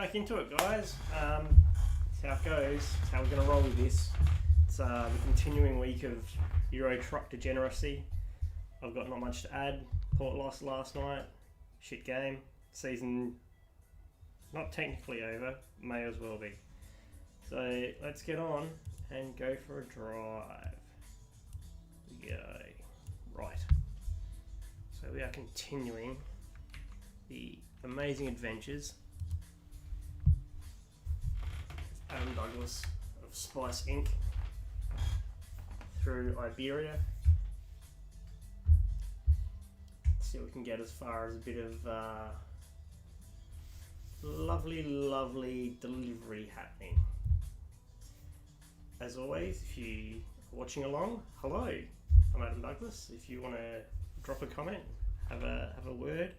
back into it, guys. That's how it goes. That's how we're going to roll with this. It's the continuing week of Euro truck degeneracy. I've got not much to add. Port lost last night. Shit game. Season not technically over. May as well be. So let's get on and go for a drive. We go. Right. So we are continuing the amazing adventures of Adam Douglas of Spice Inc. through Iberia. Let's see if we can get as far as a bit of lovely delivery happening. As always, if you are watching along, hello, I'm Adam Douglas. If you want to drop a comment, have a word,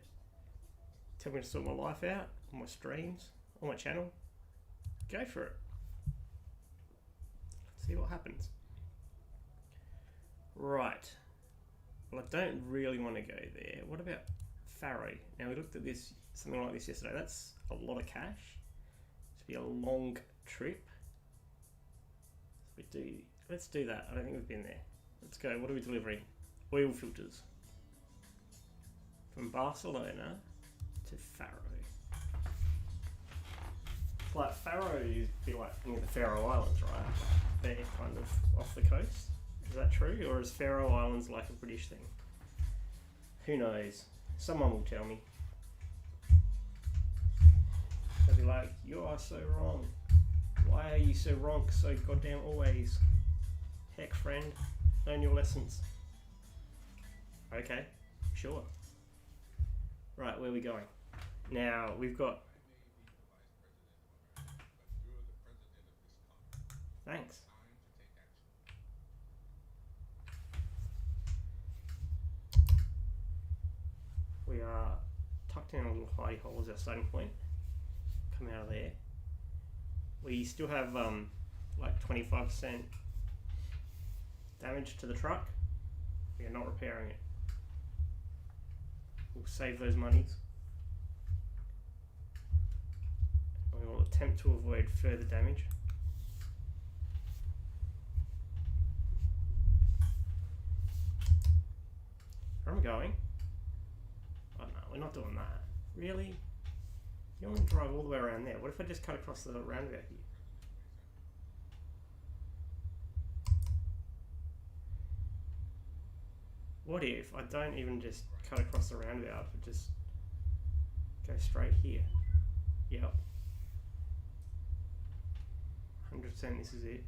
tell me to sort my life out, on my streams, on my channel, go for it. See what happens. Right. Well, I don't really want to go there. What about Faro? Now, we looked at this, something like this yesterday. That's a lot of cash. It's be a long trip. Let's do that. I don't think we've been there. Let's go. What are we delivering? Oil filters. From Barcelona to Faro. It's like Faro is a bit like near the Faroe Islands, right? They're kind of off the coast. Is that true? Or is Faroe Islands like a British thing? Who knows? Someone will tell me. They'll be like, you are so wrong. Why are you so wrong so goddamn always? Heck, friend. Learn your lessons. Okay, sure. Right, where are we going? Now, we've got... Thanks. We are tucked in a little hidey hole as our starting point. Come out of there. We still have like 25% damage to the truck. We are not repairing it. We'll save those monies. We will attempt to avoid further damage. Where am I going? Oh no, we're not doing that. Really? You want to drive all the way around there? What if I just cut across the roundabout here? What if I don't even just cut across the roundabout, but just go straight here? Yep. 100% this is it.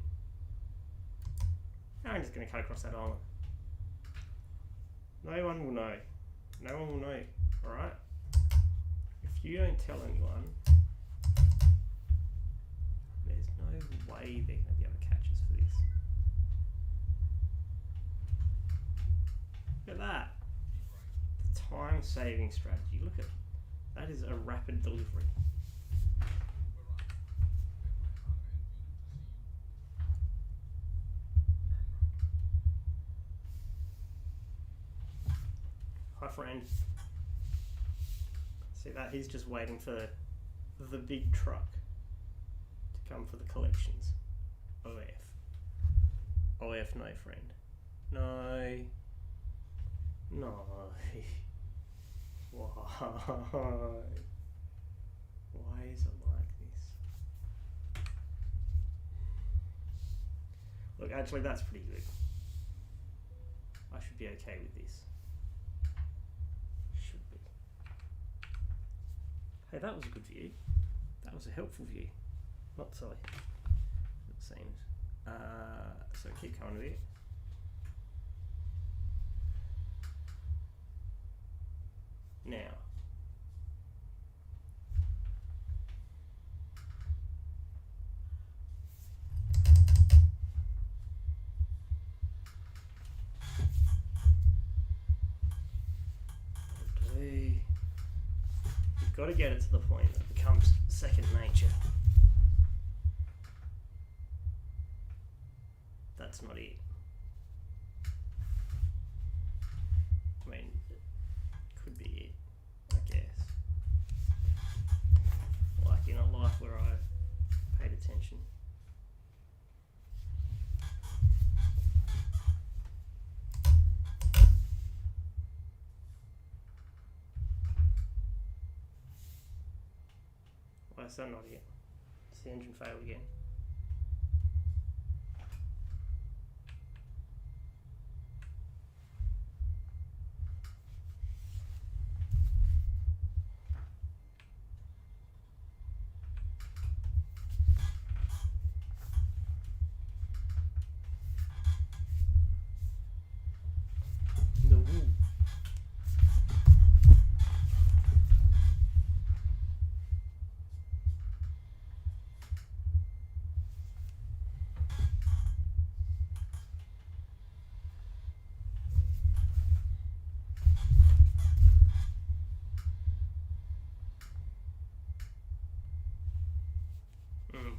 I'm just going to cut across that island. No one will know. No one will know. Alright? If you don't tell anyone, there's no way they're going to be able to catch us for this. Look at that. The time-saving strategy. Look at that. Is a rapid delivery. Hi, friend. See that? He's just waiting for the big truck to come for the collections. OF. OF, no, friend. No. No. Why? Why is it like this? Look, actually, that's pretty good. I should be okay with this. Should be. Hey, that was a good view. That was a helpful view. Not silly, it seems. So keep coming with it. Now, you've got to get it to the point that it becomes second nature. That's not it. I mean, it could be it, I guess. Like, you're not life where I paid attention. Why is that not again? Does the engine fail again? No.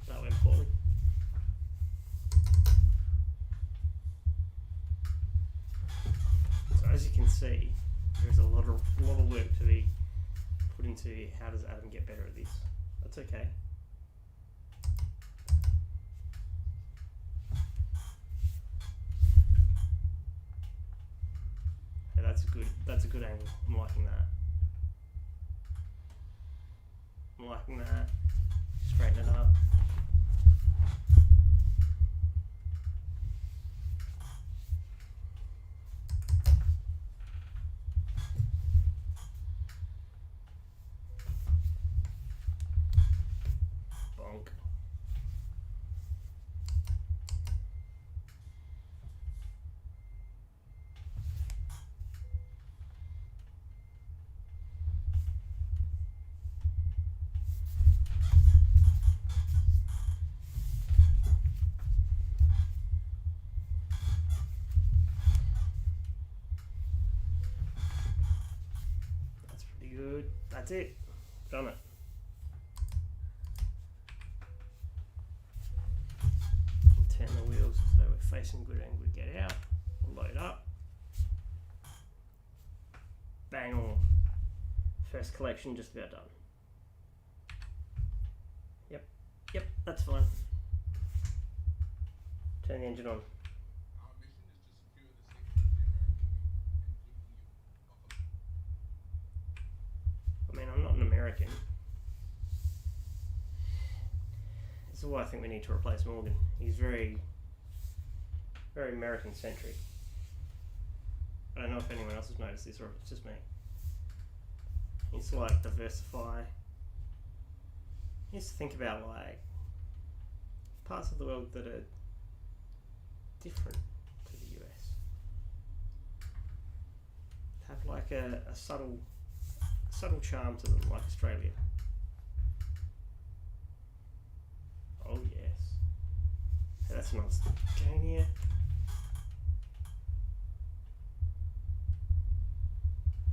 That went poorly. So as you can see, there's a lot of work to be put into how does Adam get better at this. That's okay. Yeah, that's a good angle. I'm liking that. I'm liking that. Straighten it up. Bonk. That's pretty good. That's it. Done it. Turn the wheels so we're facing good angle to get out. Load up. Bang on. First collection just about done. Yep, that's fine. Turn the engine on. Our mission is to secure the safety of the American people, including you. I mean, I'm not an American. This is why I think we need to replace Morgan. He's very American centric. I don't know if anyone else has noticed this or if it's just me. He's like diversify. He needs to think about like parts of the world that are different to the US. Have like a subtle charm to them, like Australia. Oh yes. Hey, that's not going here.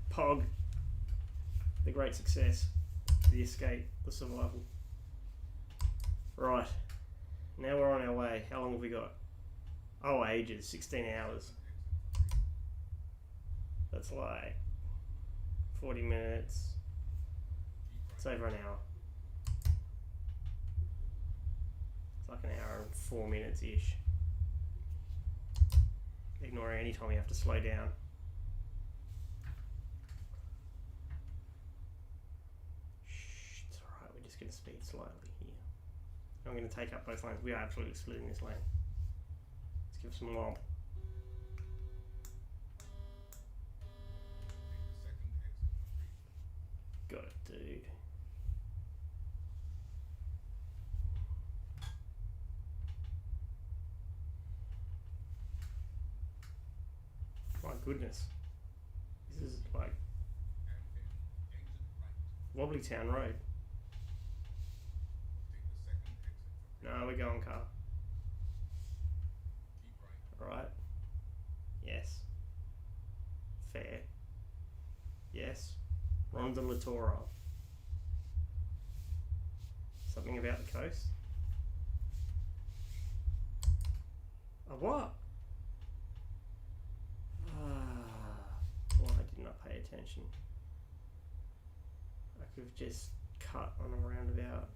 Pog. The great success. The escape. The survival. Right. Now we're on our way. How long have we got? Oh, ages. 16 hours. That's like 40 minutes. It's over an hour. It's like an hour and 4 minutes-ish. Ignoring any time you have to slow down. Shh, it's alright, we're just going to speed slightly here. I'm going to take up both lanes. We are absolutely splitting this lane. Let's give some lomp. Got it, dude. My goodness. This is like Wobbly Town Road. No, we're going car. Alright. Yes. Fair. Yes. Ronda Littoral. Something about the coast? A what? Why didn't I pay attention? I could have just cut on a roundabout.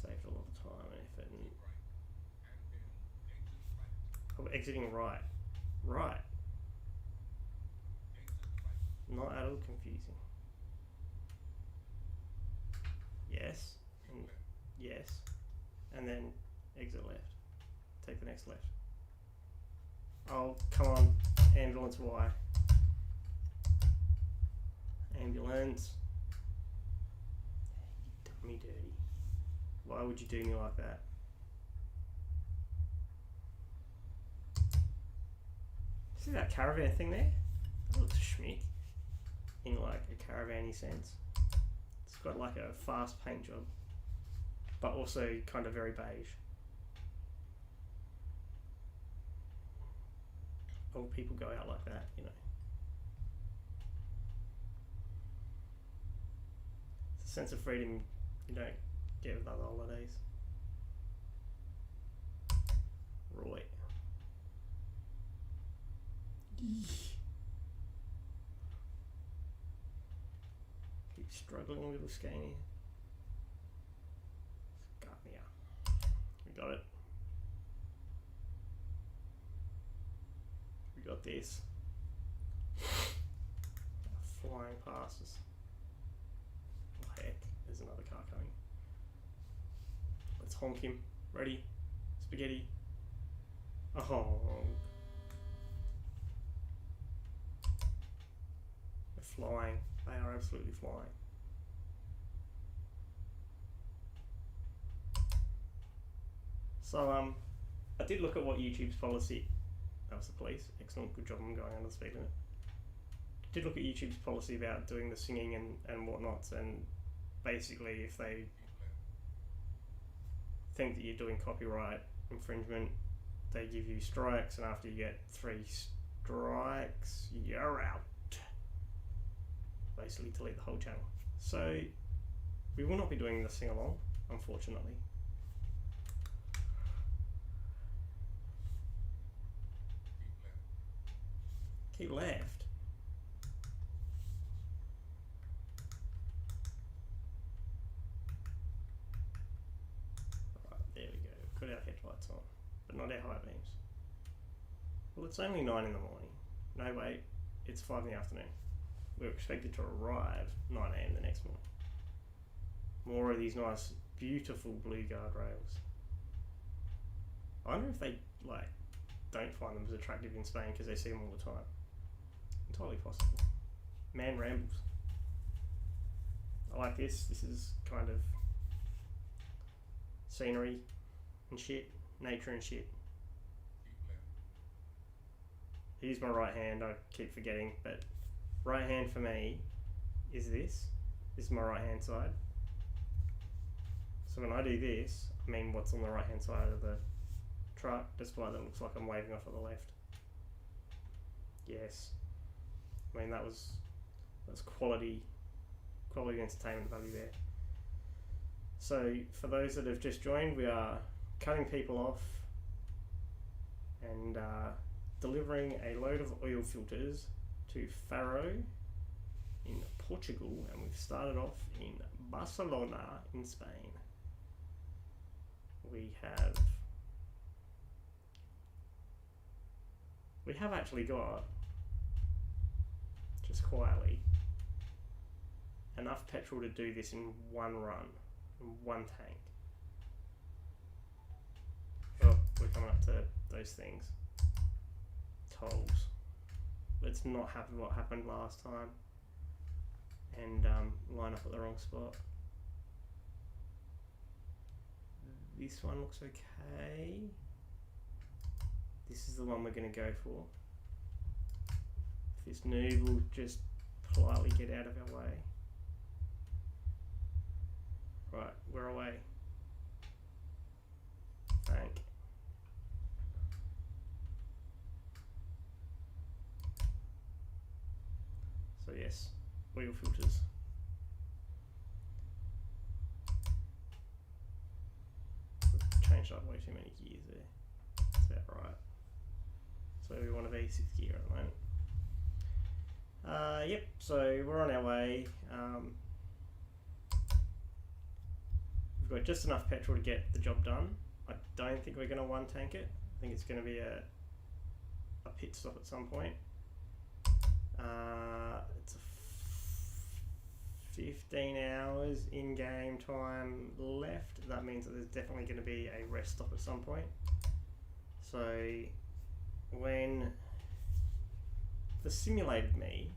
Saved a lot of time and effort. And keep right, and then exit right, oh, exiting right. Right. exit right, Not at all confusing. Yes. keep And left, yes. And then exit left. Take the next left. Oh, come on. Ambulance Y. Ambulance. You done me dirty. Why would you do me like that? See that caravan thing there? That looks schmick. In like a caravan-y sense. It's got like a fast paint job. But also kind of very beige. Old people go out like that, you know. It's a sense of freedom you don't get with other holidays. Roy. Keep struggling with the scanning. Got me out. We got it. We got this. Flying past us. Oh heck, there's another car coming. Let's honk him. Ready? Spaghetti. A honk. They're flying. They are absolutely flying. So I did look at what YouTube's policy. That was the police. Excellent, good job on going under the speed limit. Did look at YouTube's policy about doing the singing and whatnots, and basically if they keep left, think that you're doing copyright infringement, they give you strikes, and after you get 3 strikes, you're out. Basically delete the whole channel. So we will not be doing the sing along, unfortunately. keep left, Keep left. Right, there we go. Got our headlights on, but not our high beams. Well, it's only 9 in the morning. No, wait, it's 5 in the afternoon. We're expected to arrive 9 AM the next morning. More of these nice, beautiful blue guardrails. I wonder if they like don't find them as attractive in Spain because they see them all the time. Entirely possible. Man rambles. I like this. This is kind of scenery and shit, nature and shit. keep left, Use my right hand. I keep forgetting, but right hand for me is this. This is my right hand side. So when I do this, I mean what's on the right hand side of the truck, despite that it looks like I'm waving off at the left. Yes. I mean that's quality entertainment value there. So for those that have just joined, we are cutting people off and delivering a load of oil filters to Faro in Portugal, and we've started off in Barcelona in Spain. We have actually got, just quietly, enough petrol to do this in one run, in one tank. Oh, we're coming up to those things. Tolls. Let's not happen what happened last time and line up at the wrong spot. This one looks okay. This is the one we're going to go for. If this noob will just politely get out of our way. Right, we're away. Thank. So yes, oil filters. Changed up way too many gears there. That's about right. So we want a V6 gear at the moment. Yep, so we're on our way. We've got just enough petrol to get the job done. I don't think we're going to one tank it. I think it's going to be a pit stop at some point. It's a 15 hours in-game time left. That means that there's definitely going to be a rest stop at some point. So when the simulated me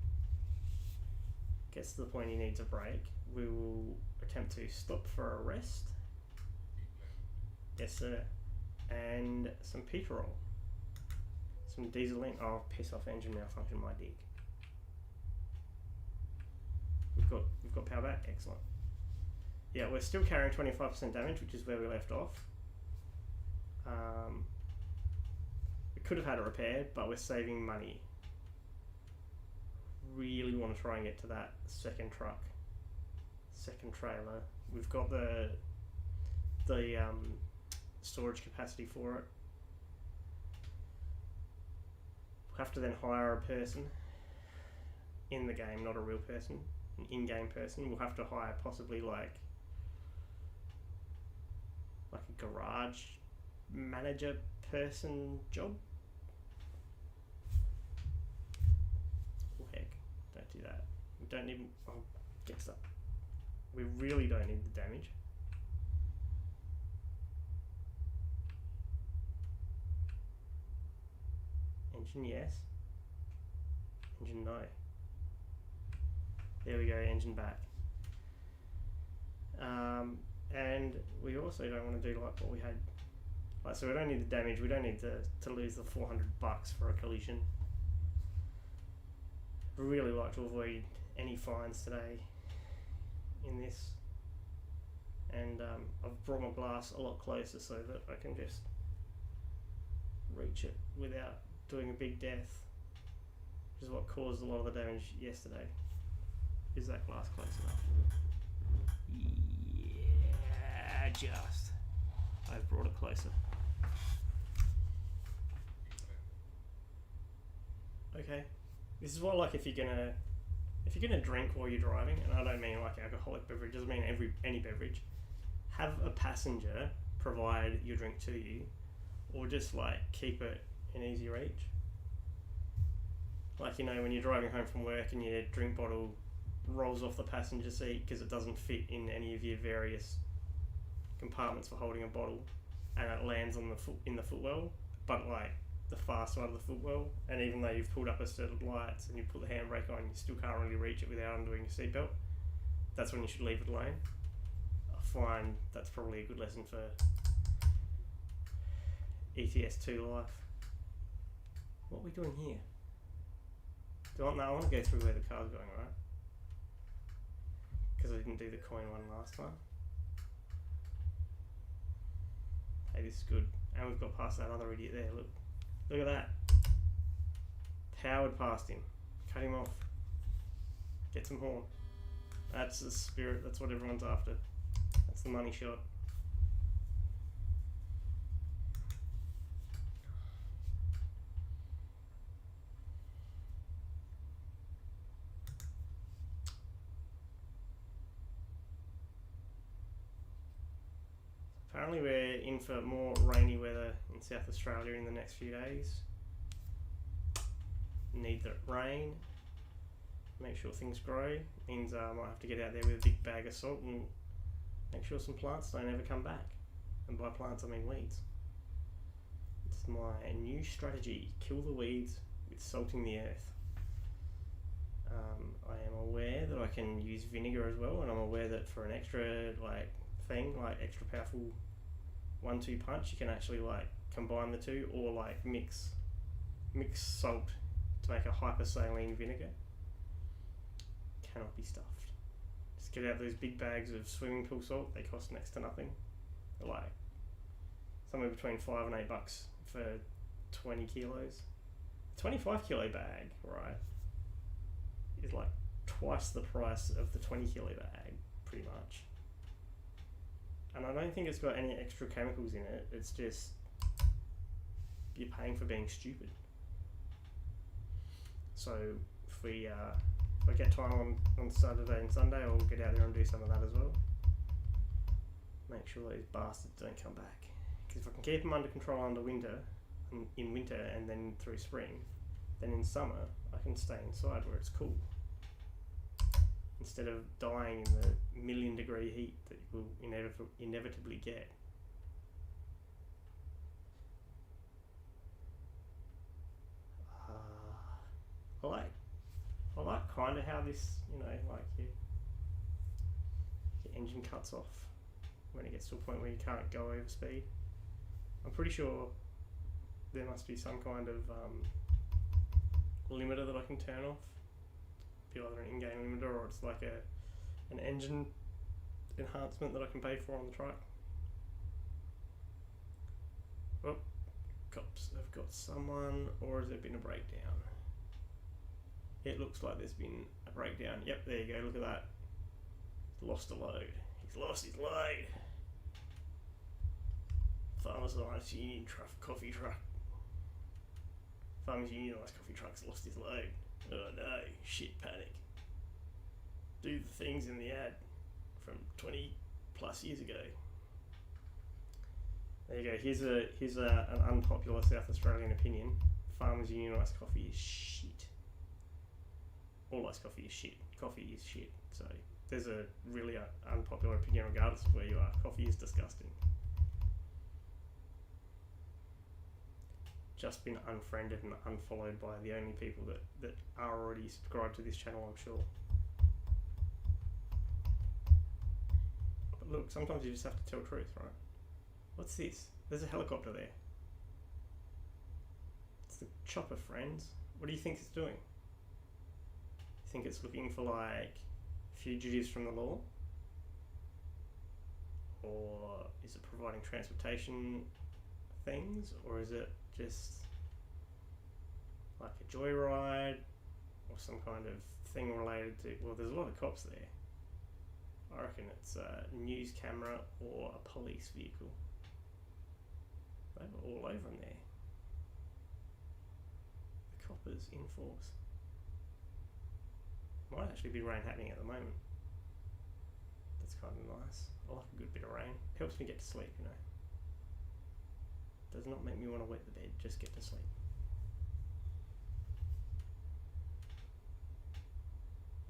gets to the point he needs a break, we will attempt to stop for a rest. Yes, sir. And some petrol. Some dieseling. Oh, piss off, engine malfunction, my dick. We've got power back. Excellent. Yeah, we're still carrying 25% damage, which is where we left off. We could have had it repaired, but we're saving money. Really want to try and get to that second truck, second trailer. We've got the storage capacity for it. We'll have to then hire a person in the game, not a real person, an in-game person. We'll have to hire possibly like a garage manager person job. Oh heck, don't do that. We don't need, oh, get stuff. We really don't need the damage. Engine yes. Engine no. There we go, engine back. And we also don't want to do like what we had. Like, so we don't need the damage, we don't need to lose the $400 for a collision. I really like to avoid any fines today in this. And I've brought my glass a lot closer so that I can just reach it without doing a big death, which is what caused a lot of the damage yesterday. Is that glass close enough? Yeah, just. I've brought it closer. Okay. This is what I like if you're gonna drink while you're driving, and I don't mean like alcoholic beverages, I mean any beverage. Have a passenger provide your drink to you, or just like keep it in easy reach. Like, you know, when you're driving home from work and your drink bottle rolls off the passenger seat because it doesn't fit in any of your various compartments for holding a bottle, and it lands on in the footwell, but like the far side of the footwell, and even though you've pulled up a set of lights and you put the handbrake on, you still can't really reach it without undoing your seatbelt. That's when you should leave it alone. I find that's probably a good lesson for ETS2 life. What are we doing here? No, I want to go through where the car's going, right? Because I didn't do the coin one last time. Hey, this is good. And we've got past that other idiot there, look. Look at that. Powered past him. Cut him off. Get some horn. That's the spirit, that's what everyone's after. That's the money shot. Apparently we're in for more rainy weather in South Australia in the next few days. Need the rain. Make sure things grow. Means I might have to get out there with a big bag of salt and make sure some plants don't ever come back. And by plants I mean weeds. It's my new strategy. Kill the weeds with salting the earth. I am aware that I can use vinegar as well, and I'm aware that for an extra extra powerful 1-2 punch, you can actually like combine the two, or like mix salt to make a hypersaline vinegar. Cannot be stuffed. Just get out those big bags of swimming pool salt. They cost next to nothing. They're like somewhere between $5 and $8 for 20 kilos. A 25 kilo bag, right, is like twice the price of the 20 kilo bag, pretty much. And I don't think it's got any extra chemicals in it. It's just you're paying for being stupid. So if I get time on Saturday and Sunday, I'll get out there and do some of that as well. make sure those bastards don't come back. Because if I can keep them under control in winter and then through spring, then in summer I can stay inside where it's cool. Instead of dying in the 1,000,000-degree heat that you will inevitably get. I like kind of how this, like your engine cuts off when it gets to a point where you can't go over speed. I'm pretty sure there must be some kind of limiter that I can turn off. Be either an in-game limiter or it's like an engine enhancement that I can pay for on the truck. Oh, cops have got someone, or has there been a breakdown? It looks like there's been a breakdown. Yep, there you go, look at that. He's lost a load. He's lost his load. Farmers Alliance Union coffee truck. Farmers Union coffee truck's lost his load. Oh no, shit, panic. Do the things in the ad from 20 plus years ago. There you go, here's an unpopular South Australian opinion. Farmers Union iced coffee is shit. All iced coffee is shit. Coffee is shit. So there's a really unpopular opinion regardless of where you are. Coffee is disgusting. Just been unfriended and unfollowed by the only people that are already subscribed to this channel, I'm sure. But look, sometimes you just have to tell truth, right? What's this? There's a helicopter there. It's the chopper, friends. What do you think it's doing? You think it's looking for like fugitives from the law? Or is it providing transportation things? Or is it just like a joyride or some kind of thing related to, well, there's a lot of cops there. I reckon it's a news camera or a police vehicle. They were all over them there. The coppers in force. Might actually be rain happening at the moment. That's kind of nice. I like a good bit of rain. Helps me get to sleep, Does not make me want to wet the bed, just get to sleep.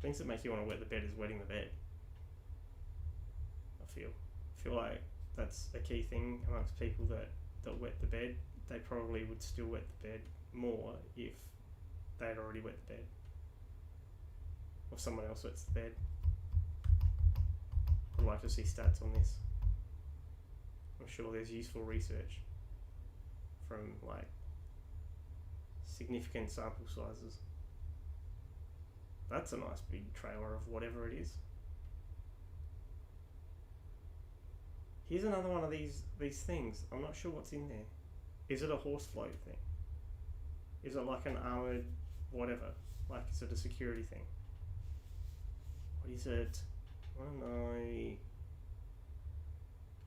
Things that make you want to wet the bed is wetting the bed. I feel like that's a key thing amongst people that wet the bed. They probably would still wet the bed more if they had already wet the bed. Or someone else wets the bed. I'd like to see stats on this. I'm sure there's useful research from like significant sample sizes. That's a nice big trailer of whatever it is. Here's another one of these things. I'm not sure what's in there. Is it a horse float thing? Is it like an armoured whatever? Like, is it a security thing? What is it? I don't know.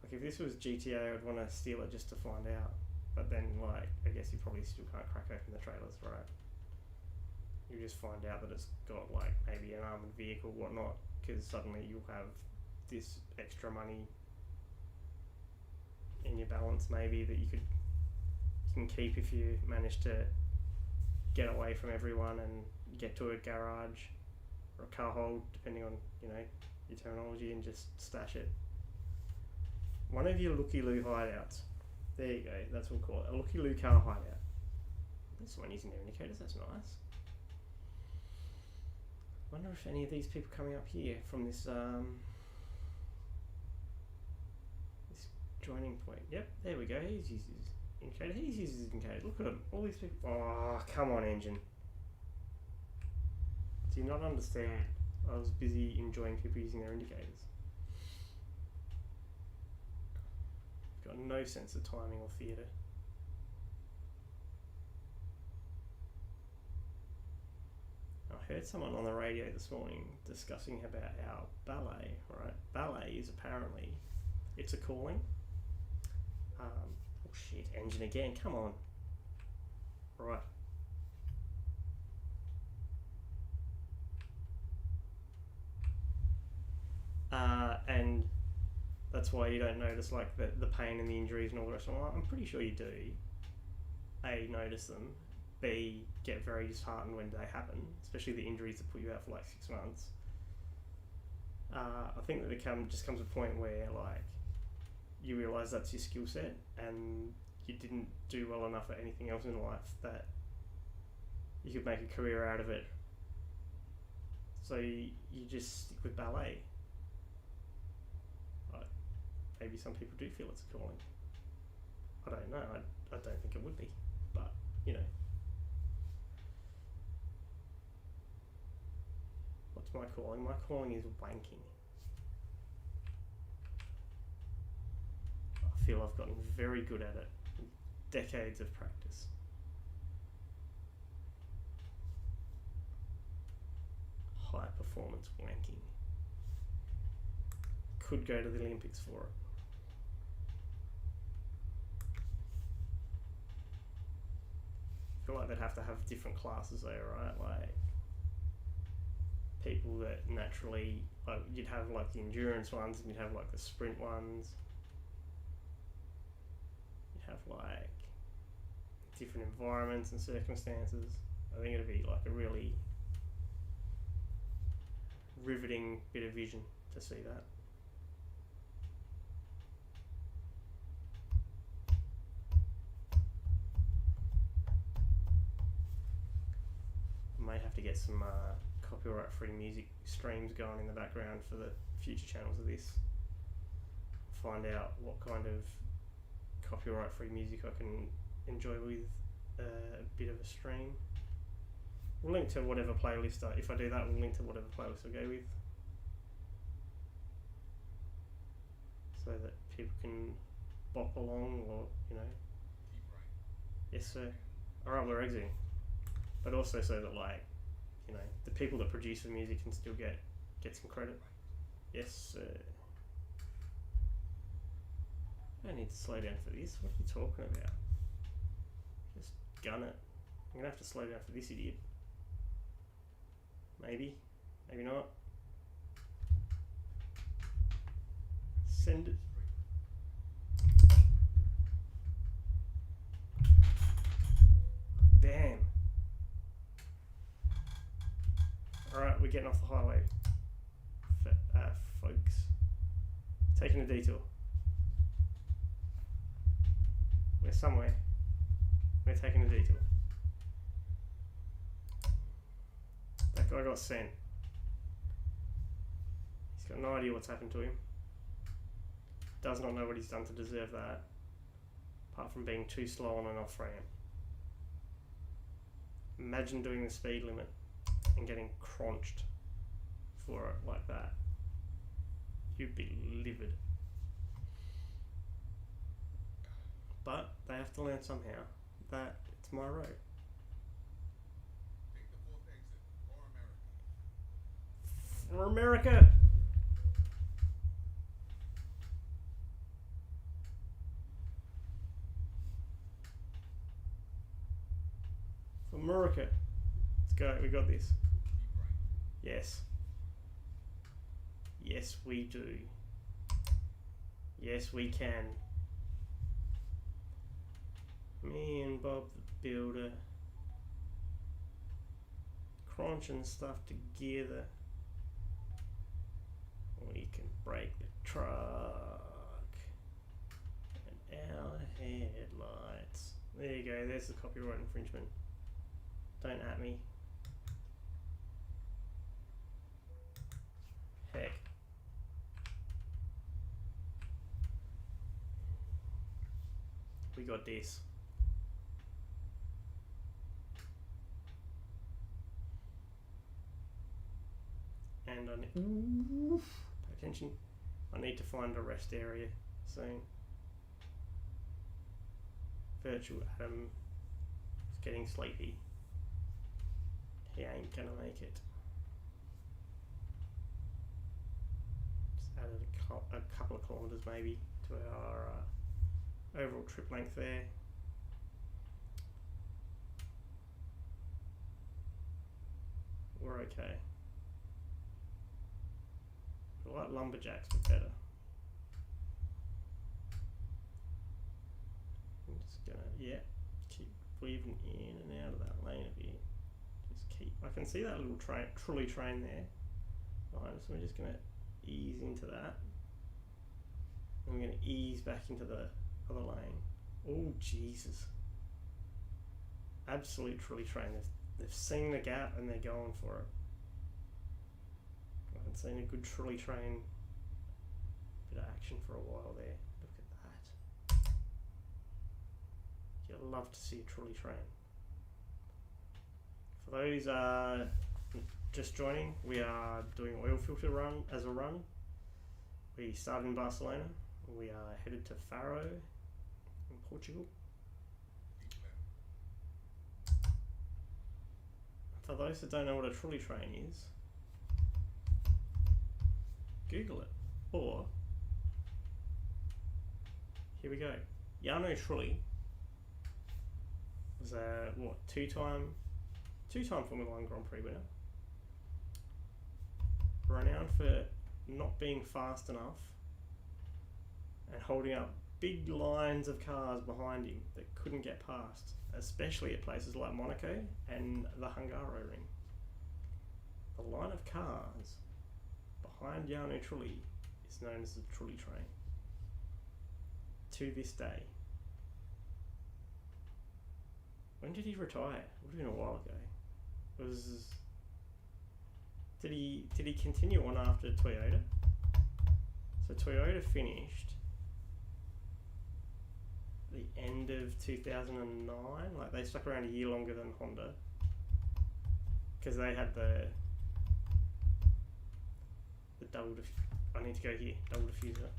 Like, if this was GTA, I'd want to steal it just to find out. But then, like, I guess you probably still can't crack open the trailers, right? You just find out that it's got, like, maybe an armoured vehicle, whatnot, because suddenly you'll have this extra money in your balance, maybe, that you can keep if you manage to get away from everyone and get to a garage or a car hold, depending on, your terminology, and just stash it. One of your looky-loo hideouts. There you go, that's what we'll call it. A looky-loo car hideout. There's someone using their indicators, that's nice. Wonder if any of these people coming up here from this this joining point. Yep, there we go. He's used his indicator. He's used his indicator. Look at him. All these people. Oh, come on, engine. Do you not understand? I was busy enjoying people using their indicators. Got no sense of timing or theatre. I heard someone on the radio this morning discussing about our ballet, right? Ballet is apparently, it's a calling. Oh shit, engine again, come on. Right. And that's why you don't notice like the pain and the injuries and all the rest of them. I'm pretty sure you do. A, notice them. B, get very disheartened when they happen, especially the injuries that put you out for like 6 months. I think that just comes a point where like you realise that's your skill set and you didn't do well enough at anything else in life that you could make a career out of it. So you just stick with ballet. Maybe some people do feel it's a calling. I don't know. I don't think it would be, but you know. What's my calling? My calling is wanking. I feel I've gotten very good at it. Decades of practice. High performance wanking. Could go to the Olympics for it. I feel like they'd have to have different classes though, right? Like people that naturally, like you'd have like the endurance ones and you'd have like the sprint ones. You'd have like different environments and circumstances. I think it'd be like a really riveting bit of vision to see that. I may have to get some copyright-free music streams going in the background for the future channels of this. Find out what kind of copyright-free music I can enjoy with a bit of a stream. We'll link to whatever playlist, if I do that, we'll link to whatever playlist I go with. So that people can bop along or, you know. Keep right. Yes, sir. Alright, we're exiting. But also so that, like, you know, the people that produce the music can still get some credit. Yes, sir. I don't need to slow down for this. What are you talking about? Just gun it. I'm gonna have to slow down for this idiot. Maybe. Maybe not. Send it. Damn. Alright, we're getting off the highway. Folks. Taking a detour. We're somewhere. We're taking a detour. That guy got sent. He's got no idea what's happened to him. Does not know what he's done to deserve that. Apart from being too slow on an off ramp. Imagine doing the speed limit and getting crunched for it like that. You'd be livid. But they have to learn somehow that it's my road. Take the 4th exit for America. For America! For America. Let's go, we got this. Keep right. Yes. Yes, we do. Yes, we can. Me and Bob the Builder crunching stuff together. We can break the truck and our headlights. There you go, there's the copyright infringement. Don't at me. Heck. We got this. And I need, pay attention. I need to find a rest area soon. Virtual Adam is getting sleepy. He ain't gonna make it. Just added a couple of kilometres maybe to our overall trip length there. We're okay. I like lumberjacks, but better. just gonna, yeah, keep weaving in and out of that lane a bit. Just keep, I can see that little trolley train there behind us, so we're just gonna ease into that. And we're gonna ease back into the other lane. Oh, Jesus. Absolute trolley train. They've seen the gap and they're going for it. I haven't seen a good trolley train bit of action for a while there. Look at that. You'd love to see a trolley train. For those just joining, we are doing oil filter run as a run. We started in Barcelona. We are headed to Faro in Portugal. For those that don't know what a trolley train is, Google it. Or, here we go. Jarno Trulli was a two-time Formula 1 Grand Prix winner. Renowned for not being fast enough and holding up big lines of cars behind him that couldn't get past, especially at places like Monaco and the Hungaroring. The line of cars behind Jarno Trulli is known as the Trulli train. To this day. When did he retire? It would have been a while ago. It was. Did he continue on after Toyota? So Toyota finished the end of 2009. Like, they stuck around a year longer than Honda because they had the double I need to go here. Double diffuser.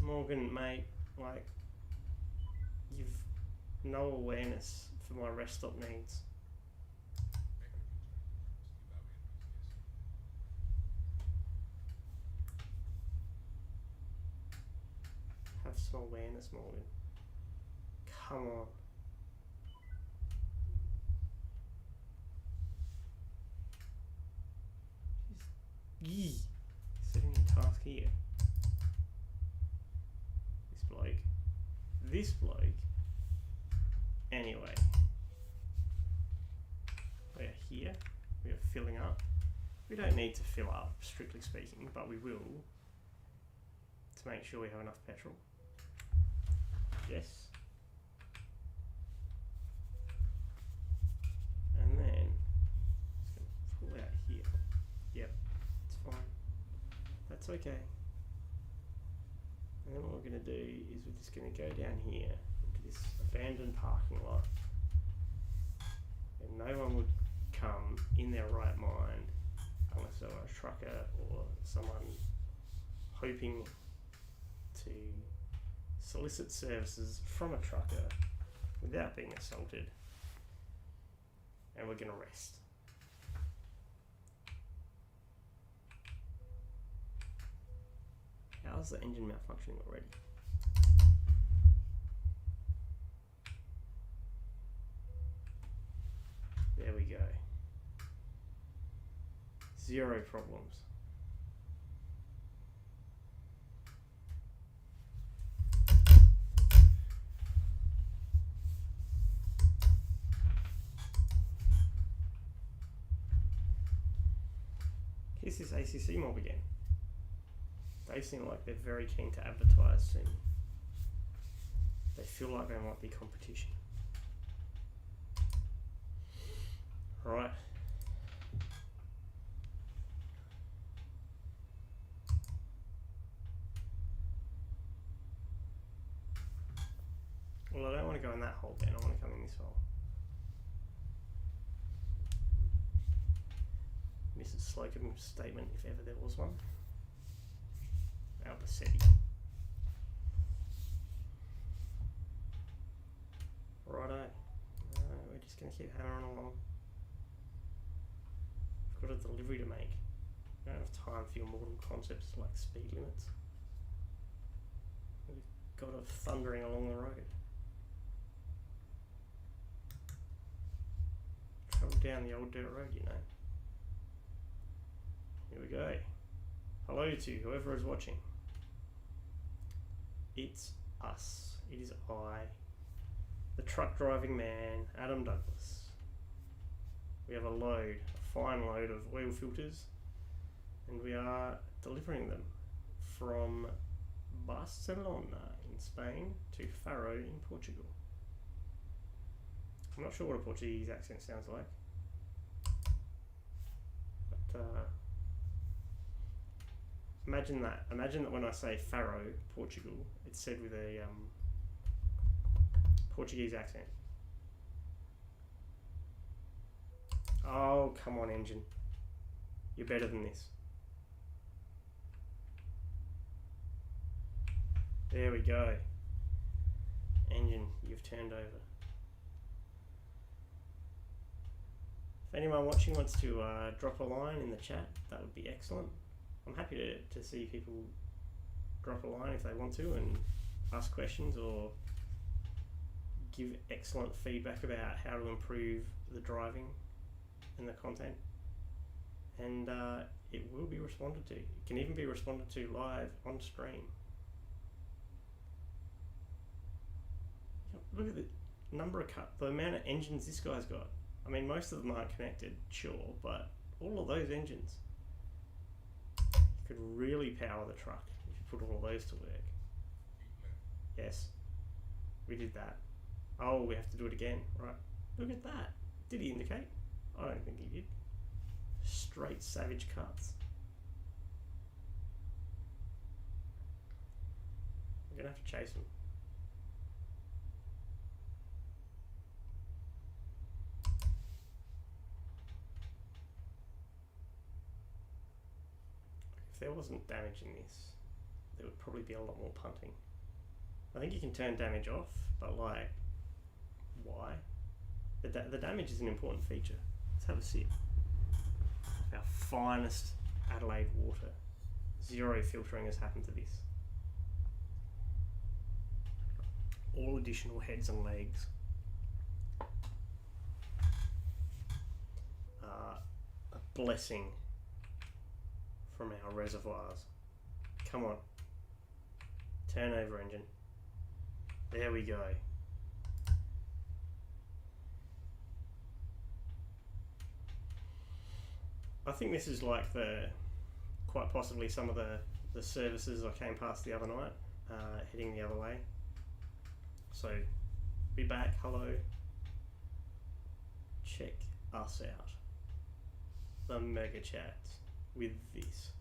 Morgan, mate, like, you've no awareness for my rest stop needs. Have some awareness, Morgan. Come on. Just setting a task here. This bloke. Anyway, we're here. We are filling up. We don't need to fill up, strictly speaking, but we will to make sure we have enough petrol. Yes. And then just gonna pull out here. Yep, it's fine. That's okay. And then what we're going to do is we're just going to go down here into this abandoned parking lot, and no one would come in their right mind unless they were a trucker or someone hoping to solicit services from a trucker without being assaulted. And we're going to rest. How's the engine malfunctioning already? There we go. 0 problems. Here's this ACC mob again. They seem like they're very keen to advertise soon. They feel like they might be competition. Right. Well, I don't want to go in that hole then, I want to come in this hole. Mrs. Slocum's statement, if ever there was one. Albacete. Righto. We're just going to keep hammering along. We've got a delivery to make. I don't have time for your mortal concepts like speed limits. We've got a thundering along the road. Travel down the old dirt road, you know. Here we go. Hello to whoever is watching. It's us. It is I, the truck driving man, Adam Douglas. We have a fine load of oil filters, and we are delivering them from Barcelona in Spain to Faro in Portugal. I'm not sure what a Portuguese accent sounds like, but imagine that. Imagine that when I say Faro, Portugal, it's said with a Portuguese accent. Oh, come on, engine. You're better than this. There we go. Engine, you've turned over. If anyone watching wants to drop a line in the chat, that would be excellent. I'm happy to see people drop a line if they want to and ask questions or give excellent feedback about how to improve the driving and the content. And it will be responded to. It can even be responded to live on stream. Look at the number of the amount of engines this guy's got. I mean, most of them aren't connected, sure, but all of those engines, you could really power the truck if you put all of those to work. Yes, we did that. Oh, we have to do it again, right? Look at that. Did he indicate? I don't think he did. Straight savage cuts. We're gonna have to chase him. If there wasn't damage in this, there would probably be a lot more punting. I think you can turn damage off, but like, why? The damage is an important feature. Let's have a sip. Our finest Adelaide water. Zero filtering has happened to this. All additional heads and legs. A blessing from our reservoirs. Come on. Turn over, engine. There we go. I think this is like quite possibly some of the services I came past the other night, heading the other way. So, be back, hello. Check us out. The mega chat with this.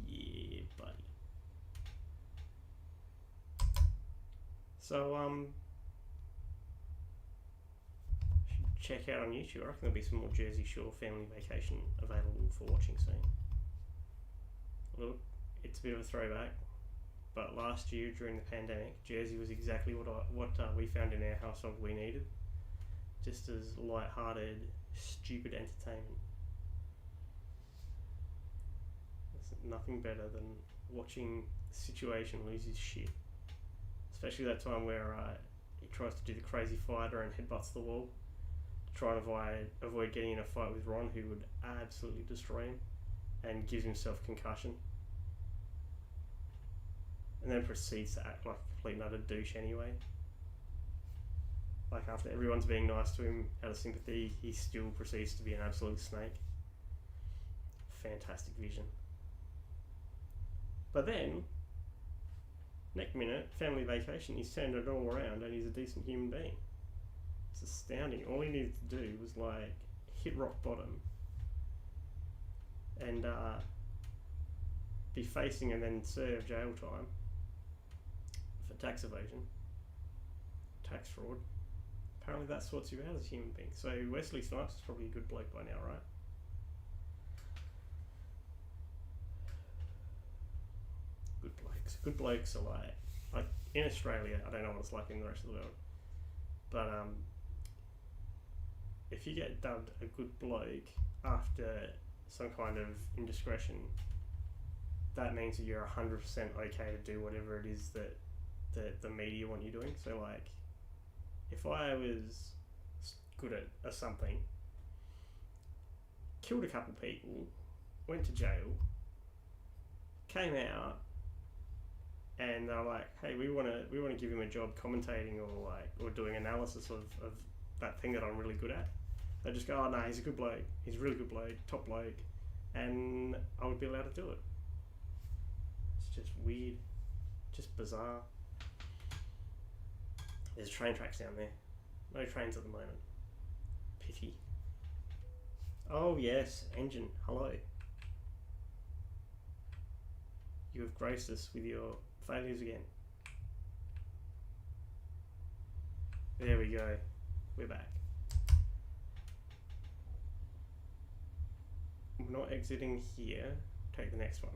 Yeah, buddy. So, check out on YouTube. I reckon there'll be some more Jersey Shore family vacation available for watching soon. Look, it's a bit of a throwback, but last year during the pandemic, Jersey was exactly what we found in our household we needed. Just as light-hearted, stupid entertainment. There's nothing better than watching the situation lose his shit. Especially that time where he tries to do the crazy fighter and headbutts the wall. Try and avoid getting in a fight with Ron, who would absolutely destroy him, and gives himself concussion. And then proceeds to act like a complete and utter douche anyway. Like after everyone's being nice to him out of sympathy, he still proceeds to be an absolute snake. Fantastic vision. But then, next minute, family vacation, he's turned it all around and he's a decent human being. It's astounding. All he needed to do was like hit rock bottom and be facing and then serve jail time for tax evasion, tax fraud. Apparently that sorts you out as a human being. So Wesley Snipes is probably a good bloke by now, right? Good blokes. Good blokes are like in Australia, I don't know what it's like in the rest of the world, but if you get dubbed a good bloke after some kind of indiscretion, that means that you're 100% okay to do whatever it is that the media want you doing. So like, if I was good at something, killed a couple people, went to jail, came out, and they're like, hey, we want to give him a job commentating or doing analysis of that thing that I'm really good at. They just go, oh no, he's a good bloke, he's a really good bloke, top bloke, and I would be allowed to do it. It's just weird, just bizarre. There's train tracks down there. No trains at the moment. Pity. Oh yes, engine, hello. You have graced us with your failures again. There we go. We're back. We're not exiting here. Take the next one.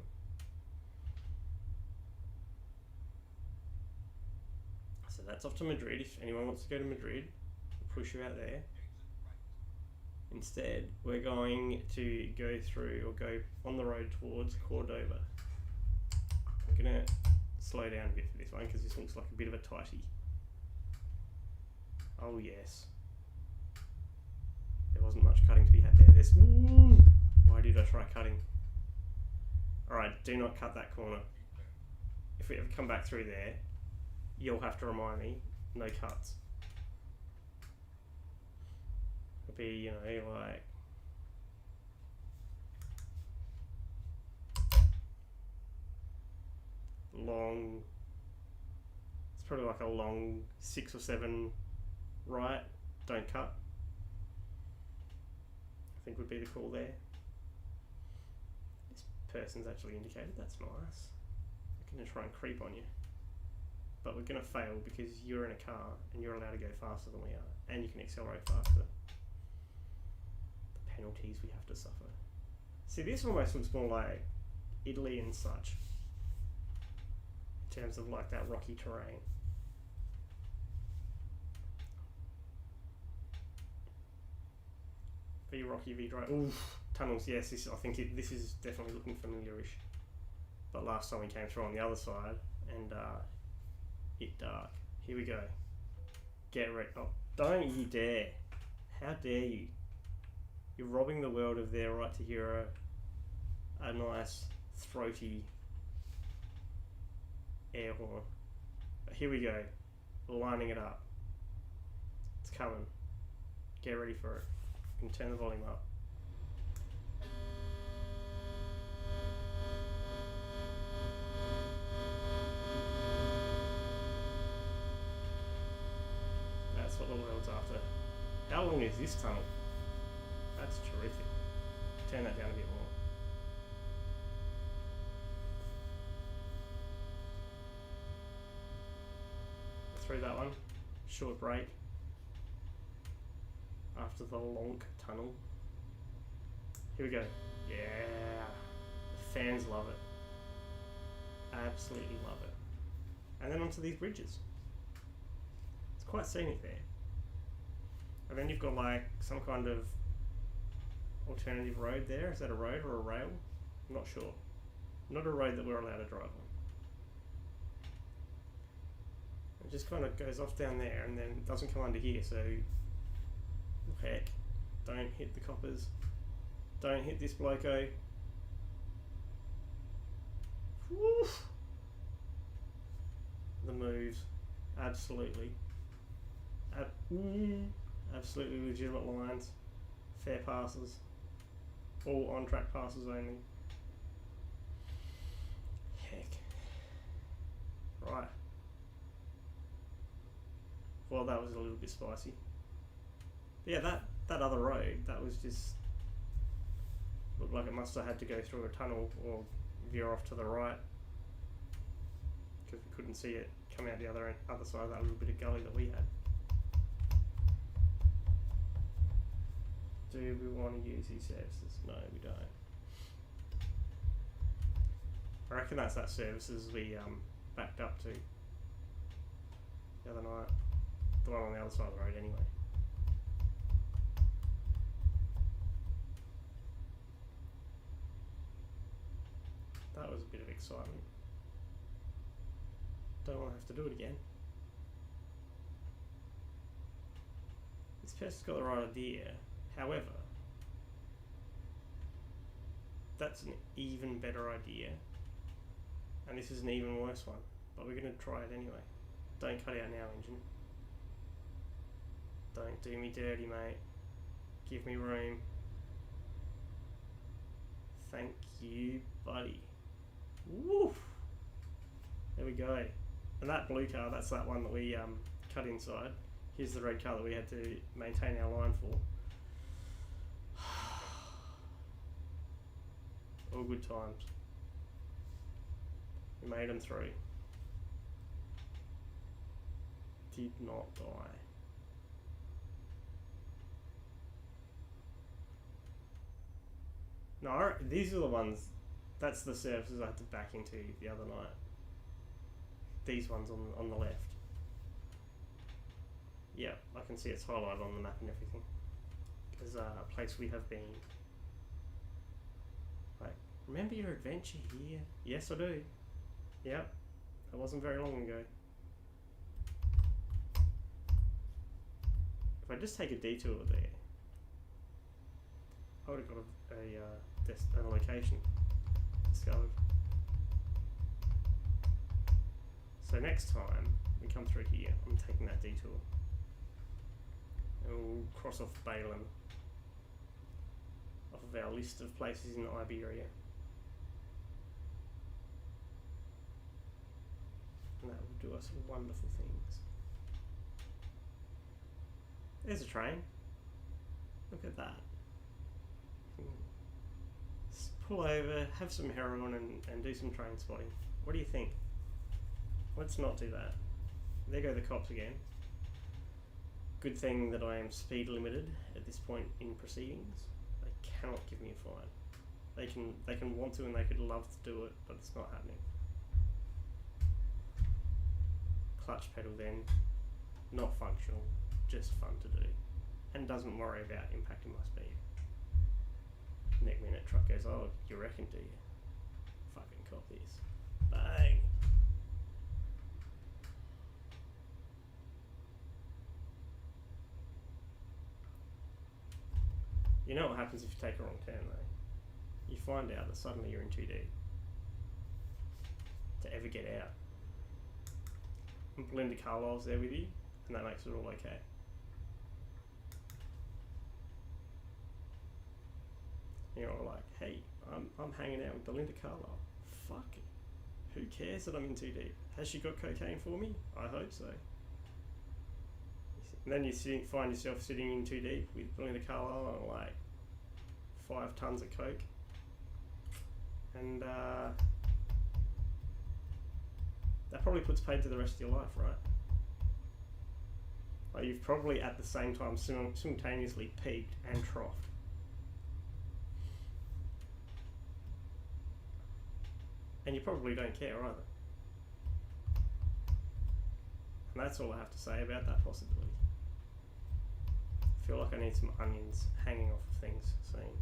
So that's off to Madrid. If anyone wants to go to Madrid, we'll push you out there. Instead, we're going to go through or go on the road towards Cordoba. I'm going to slow down a bit for this one because this looks like a bit of a tighty. Oh yes. There wasn't much cutting to be had there. Why did I try cutting? Alright, do not cut that corner. If we ever come back through there, you'll have to remind me, no cuts. It'll be, you know, like long, it's probably like a long 6 or 7 right, don't cut, I think would be the call there. This person's actually indicated, that's nice. They're going to try and creep on you. But we're going to fail because you're in a car and you're allowed to go faster than we are, and you can accelerate faster. The penalties we have to suffer. See, this almost looks more like Italy and such, in terms of like that rocky terrain. V rocky, V dry. Oof, tunnels. Yes, this, I think this is definitely looking familiarish. But last time we came through on the other side and hit dark. Here we go. Get ready. Oh, don't you dare! How dare you? You're robbing the world of their right to hear a nice throaty air horn. But here we go. Lining it up. It's coming. Get ready for it. You can turn the volume up. That's what the world's after. How long is this tunnel? That's terrific. Turn that down a bit more. Through that one. Short break. After the long tunnel. Here we go. Yeah. The fans love it. Absolutely love it. And then onto these bridges. It's quite scenic there. And then you've got like some kind of alternative road there. Is that a road or a rail? I'm not sure. Not a road that we're allowed to drive on. It just kind of goes off down there and then it doesn't come under here, so heck, don't hit the coppers. Don't hit this bloco. Woo! The moves. Absolutely. Absolutely legitimate lines. Fair passes. All on-track passes only. Heck. Right. Well, that was a little bit spicy. But yeah, that other road, that was just looked like it must have had to go through a tunnel or veer off to the right because we couldn't see it come out the other side of that little bit of gully that we had. Do we want to use these services? No, we don't. I reckon that's that services we backed up to the other night. The one on the other side of the road anyway. That was a bit of excitement. Don't want to have to do it again. This person's got the right idea. However, that's an even better idea. And this is an even worse one. but we're gonna try it anyway. Don't cut out now, engine. Don't do me dirty, mate. Give me room. Thank you, buddy. Woof! There we go. And that blue car, that's that one that we cut inside. Here's the red car that we had to maintain our line for. All good times. We made them through. Did not die. No, these are the ones, that's the services I had to back into the other night. These ones on the left. Yeah, I can see it's highlighted on the map and everything. There's a place we have been. Like, remember your adventure here? Yes, I do. Yep, that wasn't very long ago. If I just take a detour there, I would have got a location discovered. So next time we come through here, I'm taking that detour. And we'll cross off Balaam off of our list of places in Iberia. And that will do us wonderful things. There's a train. Look at that. Just pull over, have some heroin and do some train spotting. What do you think? Let's not do that. There go the cops again. Good thing that I am speed limited at this point in proceedings. They cannot give me a fine. They can want to and they could love to do it, but it's not happening. Clutch pedal then, not functional, just fun to do, and doesn't worry about impacting my speed. Next minute truck goes, oh, you reckon, do you? Fucking cop this. Bang! You know what happens if you take a wrong turn though? You find out that suddenly you're in too deep to ever get out. And Belinda Carlisle's there with you, and that makes it all okay. You're all like, hey, I'm hanging out with Belinda Carlisle. Fuck it. Who cares that I'm in too deep? Has she got cocaine for me? I hope so. And then you find yourself sitting in too deep with Belinda Carlisle on like 5 tons of coke. And that probably puts paid to the rest of your life, right? Like you've probably at the same time simultaneously peaked and troughed. And you probably don't care either. And that's all I have to say about that possibility. I feel like I need some onions hanging off of things soon.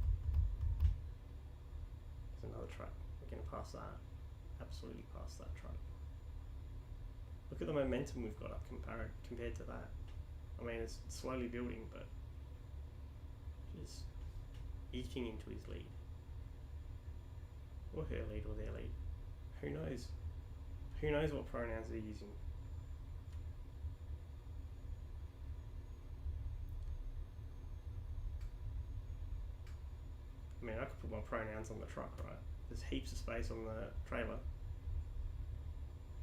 There's another truck. We're going to pass that. Absolutely pass that truck. Look at the momentum we've got up compared to that. I mean, it's slowly building, but just eating into his lead. Or her lead, or their lead. Who knows? Who knows what pronouns they're using? I mean, I could put my pronouns on the truck, right? There's heaps of space on the trailer.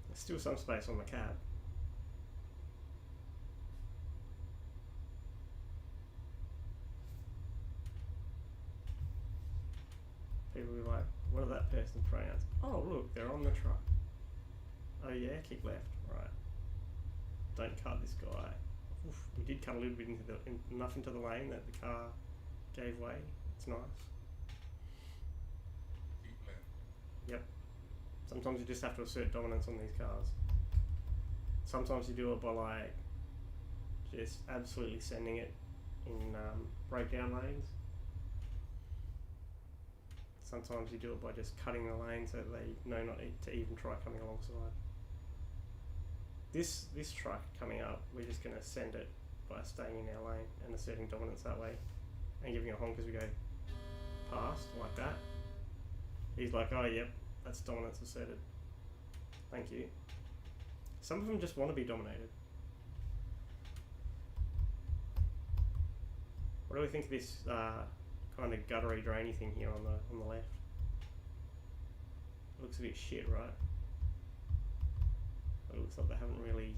There's still some space on the cab. People will be like, what are that person's pronouns? Oh, look, they're on the truck. Oh yeah, kick left, right. Don't cut this guy. Oof, we did cut a little bit enough into the lane that the car gave way. It's nice. Keep left. Yep. Sometimes you just have to assert dominance on these cars. Sometimes you do it by like just absolutely sending it in breakdown lanes. Sometimes you do it by just cutting the lane so that they know not to even try coming alongside. This truck coming up, we're just going to send it by staying in our lane and asserting dominance that way and giving a honk as we go past like that. He's like, oh yep, that's dominance asserted. Thank you. Some of them just want to be dominated. What do we think of this kind of guttery, drainy thing here on the left? It looks a bit shit, right? It looks like they haven't really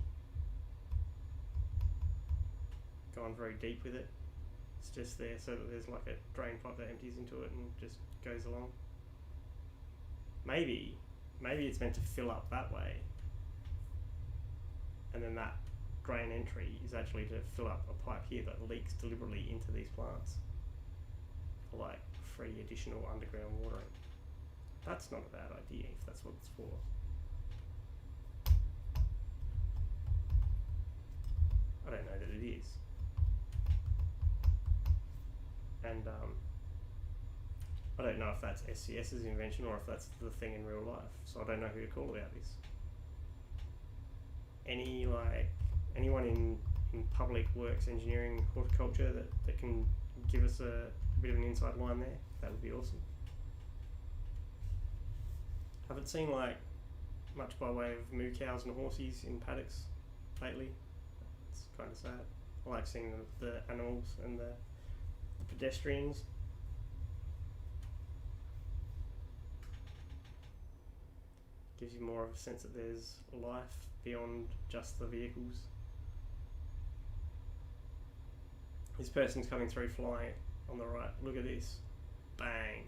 gone very deep with it. It's just there so that there's like a drain pipe that empties into it and just goes along. Maybe it's meant to fill up that way, and then that drain entry is actually to fill up a pipe here that leaks deliberately into these plants for like free additional underground watering. That's not a bad idea if that's what it's for. I don't know that it is. And I don't know if that's SCS's invention or if that's the thing in real life, so I don't know who to call about this. Anyone in public works, engineering, horticulture that can give us a bit of an inside line there, that would be awesome. Haven't seen like much by way of moo cows and horsies in paddocks lately. It's kind of sad. I like seeing the animals and the pedestrians. Gives you more of a sense that there's life beyond just the vehicles. This person's coming through flying on the right. Look at this. Bang.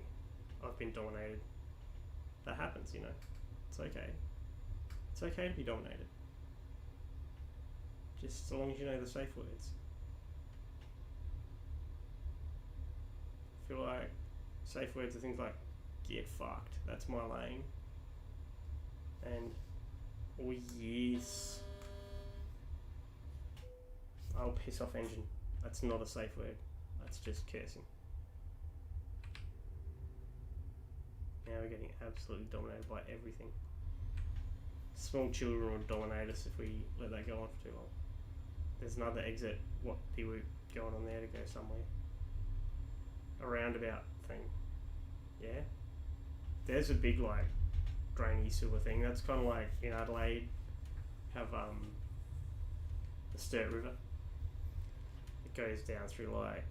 I've been dominated. That happens, you know. It's okay. It's okay to be dominated. Just so long as you know the safe words. I feel like safe words are things like get fucked. That's my lane. And oh yes. I'll piss off engine. That's not a safe word. That's just cursing. Now we're getting absolutely dominated by everything. Small children will dominate us if we let that go on for too long. There's another exit. What do we going on there to go somewhere? A roundabout thing. Yeah. There's a big like drainy sewer thing. That's kind of like in Adelaide. Have the Sturt River. It goes down through like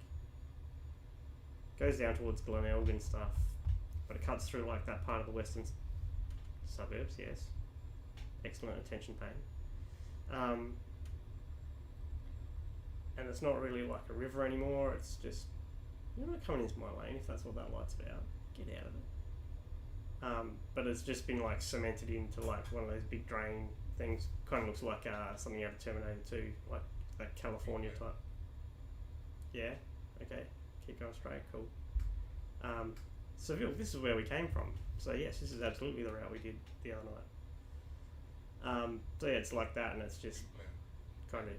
goes down towards Glenelg and stuff, but it cuts through like that part of the western suburbs. Yes, excellent attention paid. And it's not really like a river anymore. It's just, you're not coming into my lane if that's what that light's about. Get out of it. But it's just been like cemented into like one of those big drain things. Kind of looks like something out of Terminator 2, like that California type. Yeah, okay, keep going straight, cool. Seville, this is where we came from. So yes, this is absolutely the route we did the other night. So yeah, it's like that, and it's just kind of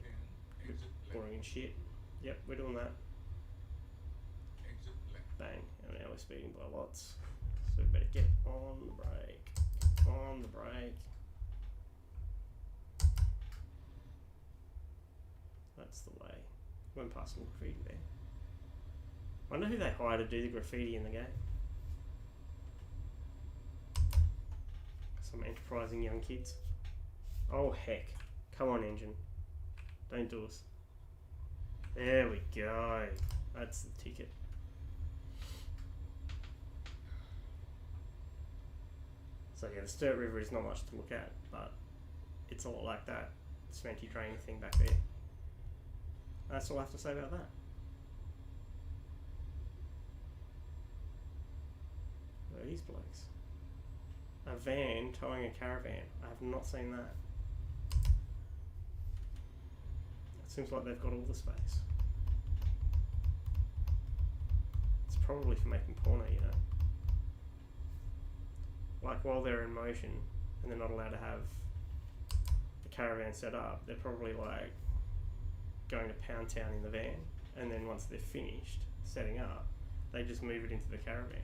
boring and shit. Yep, we're doing that. Bang, and now we're speeding by lots. So we better get on the brake. On the brake. That's the way. Went past some graffiti there. Wonder who they hire to do the graffiti in the game. Some enterprising young kids. Oh heck. Come on, engine. Don't do us. There we go. That's the ticket. So yeah, the Sturt River is not much to look at, but it's a lot like that cementy drain thing back there. That's all I have to say about that. What are these blokes? A van towing a caravan. I have not seen that. It seems like they've got all the space. It's probably for making porno, you know. Like while they're in motion and they're not allowed to have the caravan set up, they're probably like going to Pound Town in the van, and then once they're finished setting up, they just move it into the caravan.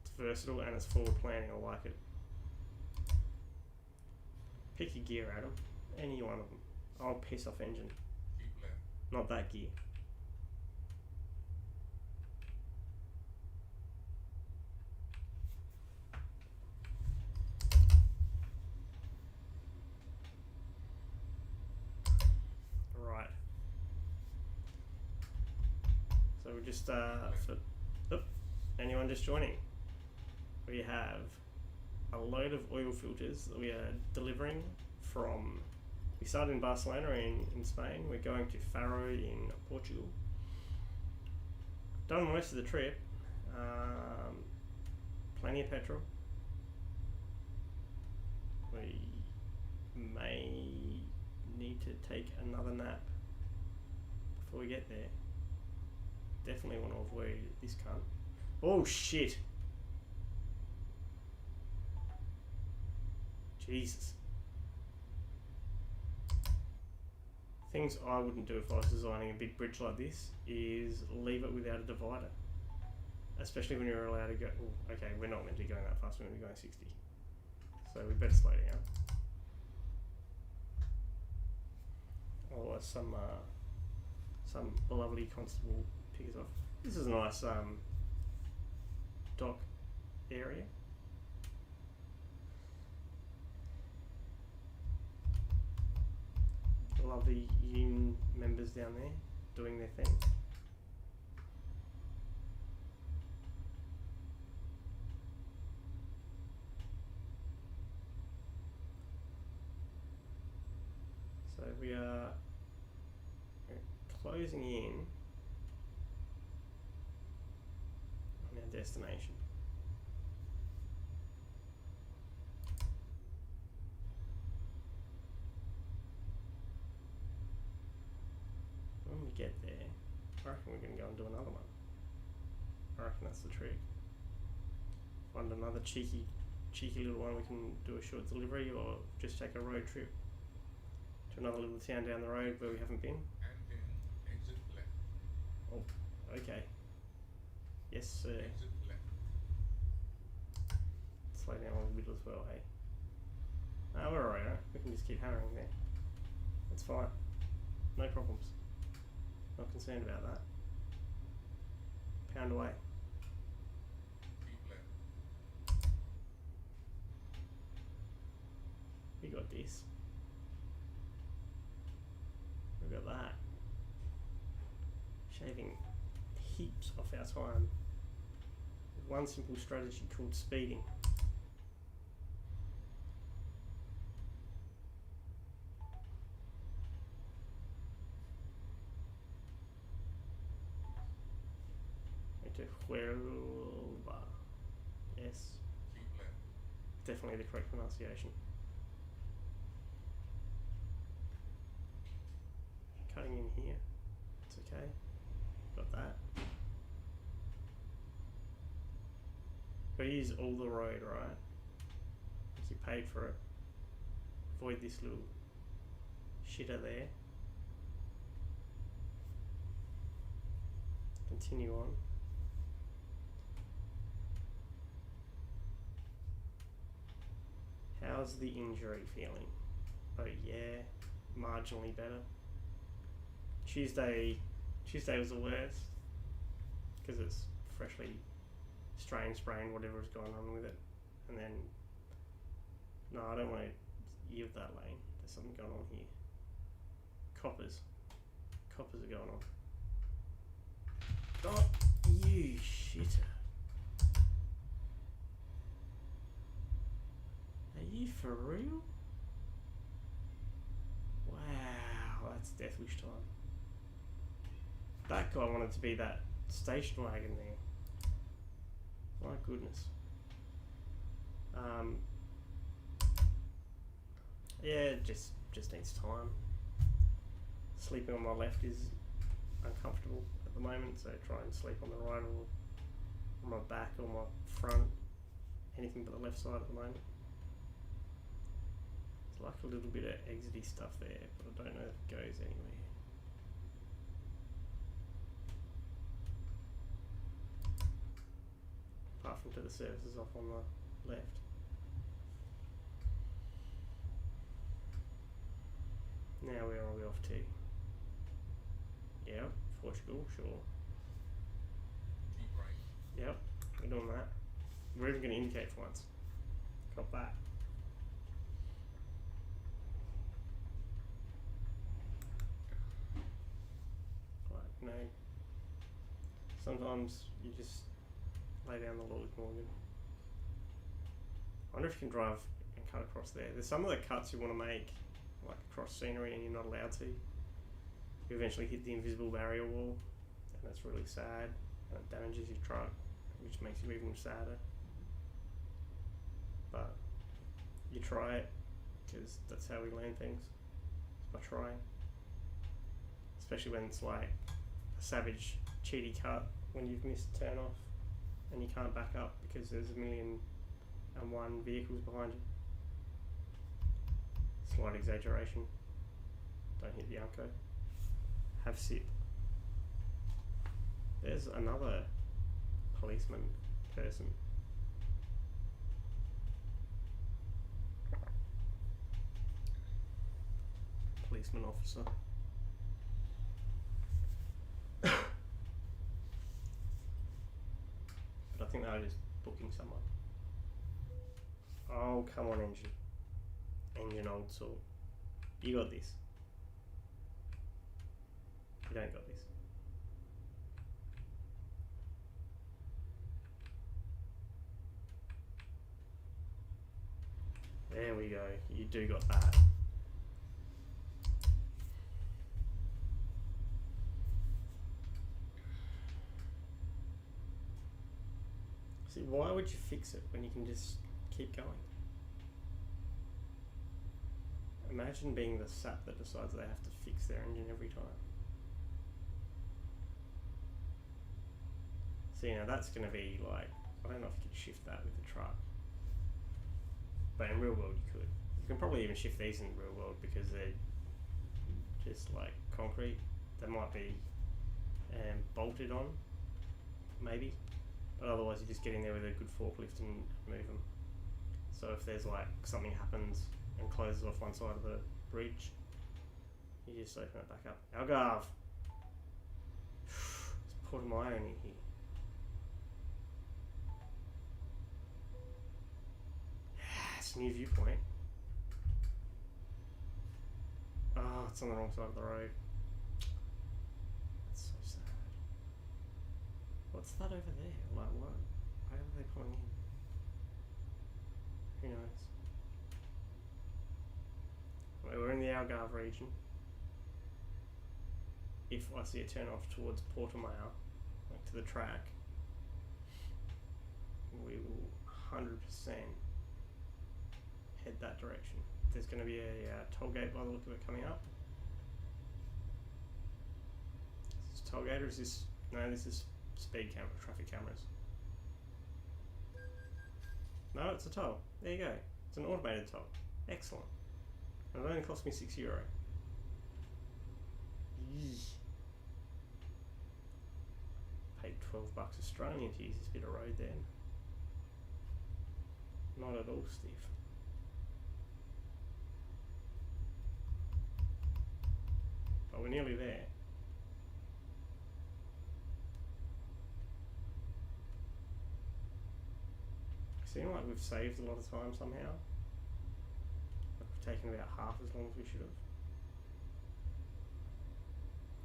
It's versatile and it's forward planning. I like it. Pick your gear, Adam. Any one of them. I'll piss off engine. Not that gear. So we're just anyone just joining, we have a load of oil filters that we are delivering from. We started in Barcelona in Spain. We're going to Faro in Portugal. Done most of the trip. Plenty of petrol. We may need to take another nap before we get there. Definitely want to avoid this cunt. Oh shit! Jesus. Things I wouldn't do if I was designing a big bridge like this is leave it without a divider. Especially when you're allowed to go... Oh, okay, we're not meant to be going that fast, we're meant to be going 60. So we better slow down. Oh, some lovely constable pick us off. This is a nice dock area. Lovely union members down there doing their thing. So we are closing in on our destination. When we get there, I reckon we're going to go and do another one. I reckon that's the trick. Find another cheeky little one we can do a short delivery, or just take a road trip to another little town down the road where we haven't been. And then exit left. Oh, okay. Yes, sir. Exit left. Slow down a little bit as well, hey? No, we're alright, right? We can just keep hammering there. That's fine. No problems. Not concerned about that. Pound away. Keep left. We got this. We got that. Shaving heaps off our time. One simple strategy called speeding. To Huelva. Yes. Keep left. Definitely the correct pronunciation. Cutting in here. It's okay. Got that. But use all the road, right? Like you paid for it. Avoid this little shitter there. Continue on. How's the injury feeling? Oh yeah, marginally better. Tuesday was the worst because it's freshly sprained, whatever is going on with it. And then, no, I don't want to yield that lane. There's something going on here. Coppers are going on. Oh, you shitter. Are you for real? Wow, that's death wish time. That guy wanted to be that station wagon there. My goodness. Yeah, just needs time. Sleeping on my left is uncomfortable at the moment, so try and sleep on the right or on my back or my front. Anything but the left side at the moment. It's like a little bit of exity stuff there, but I don't know if it goes anywhere. Apart from to the services off on the left. Now where are we off to? Yep, Portugal, sure. Keep right. Yep, we're doing that. We're even going to indicate for once. Got that. Right, no. Sometimes you just lay down the law with Morgan. I wonder if you can drive and cut across there. There's some of the cuts you want to make, like across scenery, and you're not allowed to. You eventually hit the invisible barrier wall, and that's really sad, and it damages your truck, which makes you even sadder. But you try it, because that's how we learn things, is by trying. Especially when it's like a savage, cheaty cut, when you've missed a turn off, and you can't back up because there's 1,000,001 vehicles behind you. Slight exaggeration. Don't hit the Alco. Have sit. There's another policeman person. Policeman officer. But I think they're just booking someone. Oh, come on, engine. Engine old soul. You got this. You don't got this. There we go. You do got that. See, why would you fix it when you can just keep going? Imagine being the sap that decides they have to fix their engine every time. So, you know, that's going to be like, I don't know if you could shift that with the truck. But in real world you could. You can probably even shift these in real world because they're just like concrete. They might be bolted on, maybe. But otherwise you just get in there with a good forklift and move them. So if there's like something happens and closes off one side of the bridge, you just open it back up. Algarve! Let's put my own in here. Yes, new viewpoint. Oh, it's on the wrong side of the road. That's so sad. What's that over there? Like what? Why are they pulling in? Who knows? Well, we're in the Algarve region. If I see a turn off towards Portimao, like to the track, we will 100% head that direction. There's going to be a toll gate by the look of it coming up. Is this toll gate or is this... No, this is speed camera, traffic cameras. No, it's a toll. There you go. It's an automated toll. Excellent. And it only cost me €6. Yeesh. Paid $12 Australian to use this bit of road then. Not at all stiff. But we're nearly there. Seem like we've saved a lot of time somehow. Like we've taken about half as long as we should have.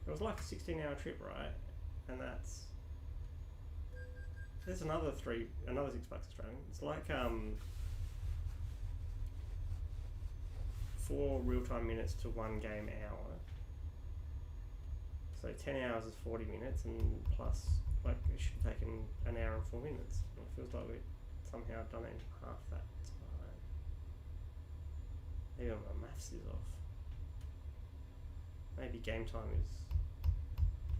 It was like a 16-hour trip, right? And that's... There's another $6 Australian. It's like 4 real-time minutes to 1 game hour. So 10 hours is 40 minutes, and plus, like, it should have taken an hour and 4 minutes. And it feels like we've somehow done it in half that time. Maybe my maths is off. Maybe game time is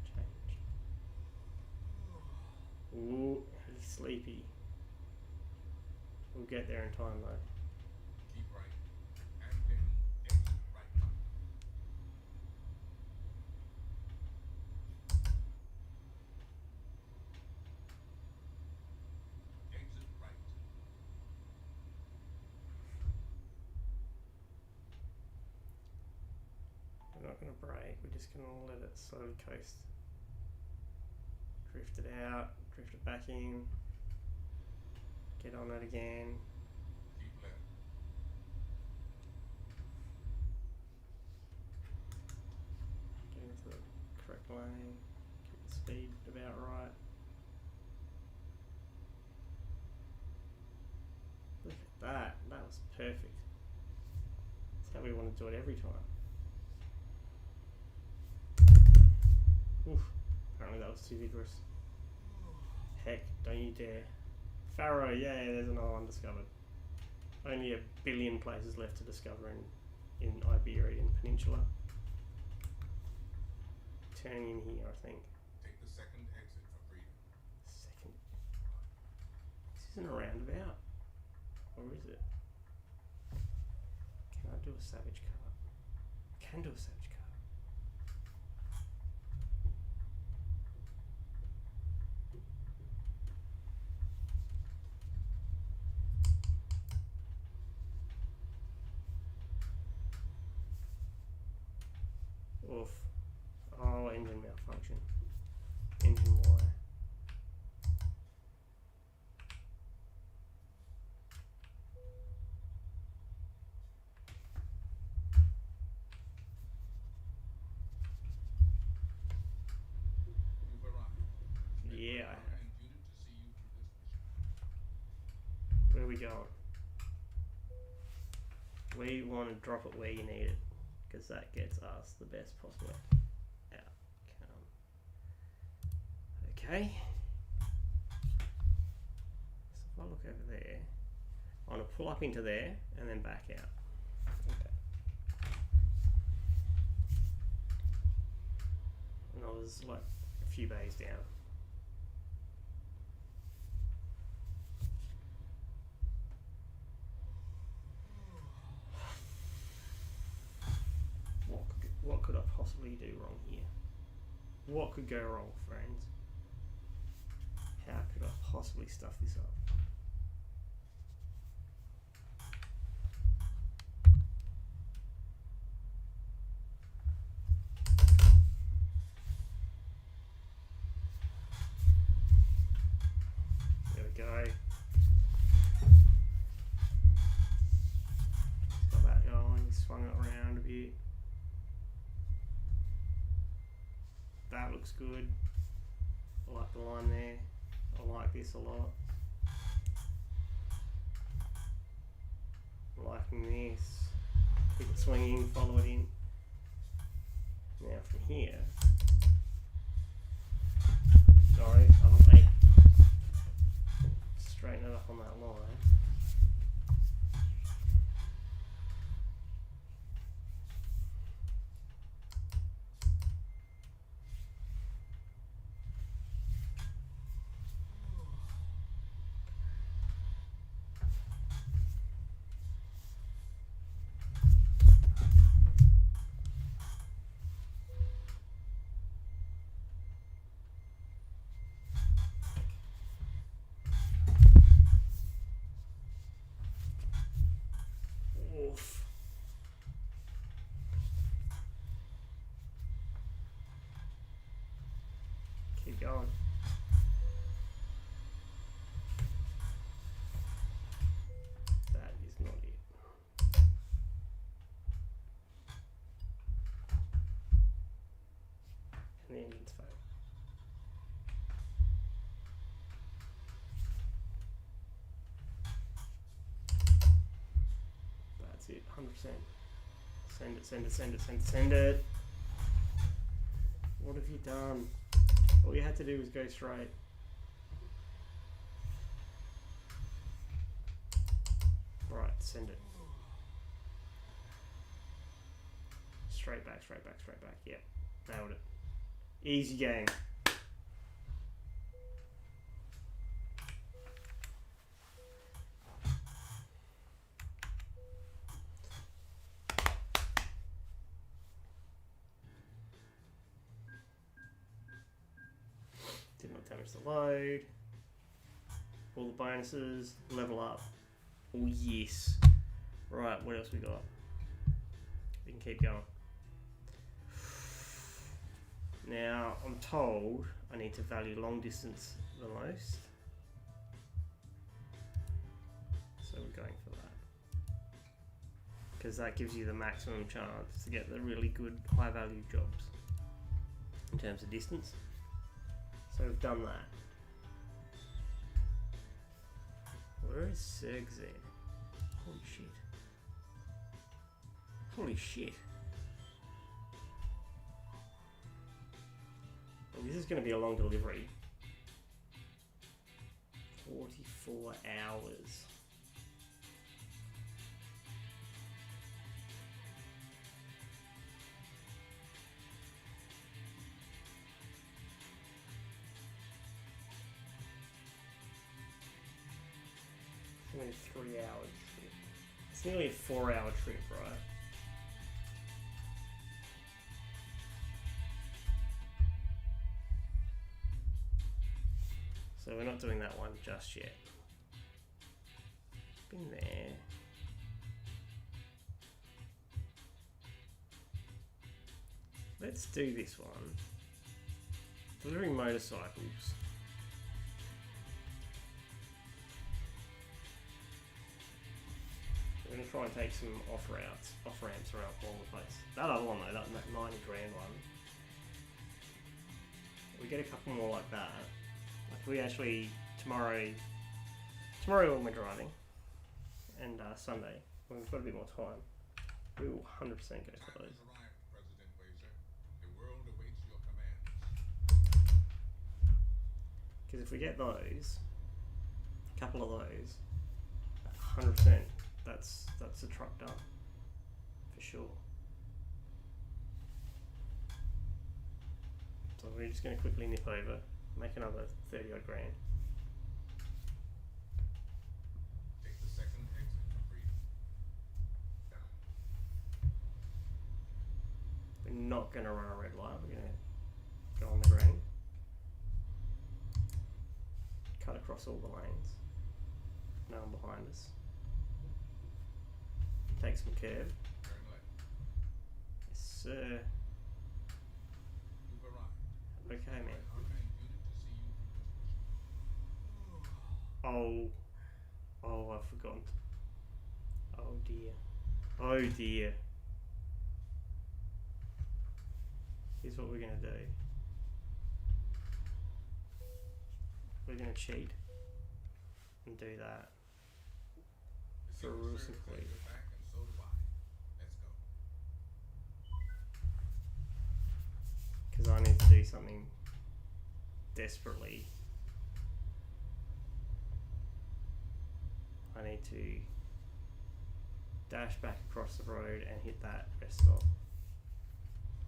changed. Ooh, he's sleepy. We'll get there in time though. Keep right. And then exit right. Exit right. We're not going to brake, we're just going to let it slowly coast. Drift it out, drift it back in, get on it again. Keep left. Get into the correct lane, keep the speed about right. that. That was perfect. That's how we want to do it every time. Oof. Apparently that was too vigorous. Heck, don't you dare. Faro, yeah, there's another one discovered. Only 1 billion places left to discover in Iberian Peninsula. Turning in here, I think. Take the second exit for freedom. Second. This isn't a roundabout. Or is it? Can I do a savage car? I can do a savage car. Oof. Oh, engine malfunction. Engine wire. You've arrived. Yeah. And unit to see you through this mission. Where are we going? We want to drop it where you need it, because that gets us the best possible outcome. Okay. So if I look over there, I want to pull up into there and then back out. Okay. And I was like a few bays down. What could I possibly do wrong here? What could go wrong, friends? How could I possibly stuff this up? There we go. Got that going, swung it around a bit. That looks good. I like the line there. I like this a lot. I'm liking this. Keep it swinging, follow it in. Now from here. Sorry, I'm late. Straighten it up on that line. Oof. Keep going. That is not it. And the engine's failed. That's it, 100%. Send it, send it, send it, send it, send it. What have you done? All you had to do was go straight. Right, send it. Straight back, straight back, straight back. Yep, nailed it. Easy game. Did not damage the load. All the bonuses, level up. Oh yes. Right, what else we got? We can keep going. Now, I'm told I need to value long distance the most. So we're going for that. Because that gives you the maximum chance to get the really good high value jobs in terms of distance. So we've done that. Where is Sergz? Holy shit. Holy shit. Well, this is going to be a long delivery. 44 hours. It's only a 3 hour trip. It's nearly a 4 hour trip, right? So we're not doing that one just yet. Been there. Let's do this one. Delivering motorcycles. We're going to try and take some off ramps around all the place. That other one though, that 90 grand one. We get a couple more like that. Like we actually tomorrow when we're driving, and Sunday when we've got a bit more time, we will 100% go for those. President Weiser. The world awaits your commands. Because if we get those, a couple of those, 100%, that's the truck done for sure. So we're just going to quickly nip over, make another 30 odd grand. Take the second exit for freedom. Down. We're not going to run a red light, we're going to go on the green. Cut across all the lanes. No one behind us. Take some curb. Turn left. Yes, sir. You've arrived. Okay, man. Unmanned unit to see you through this mission. Oh, I've forgotten. Oh dear. Oh dear. Here's what we're gonna do. We're gonna cheat and do that. The For Secret rules Service and has please. your back, and so do I. Let's go. Because I need to do something desperately. I need to dash back across the road and hit that rest stop.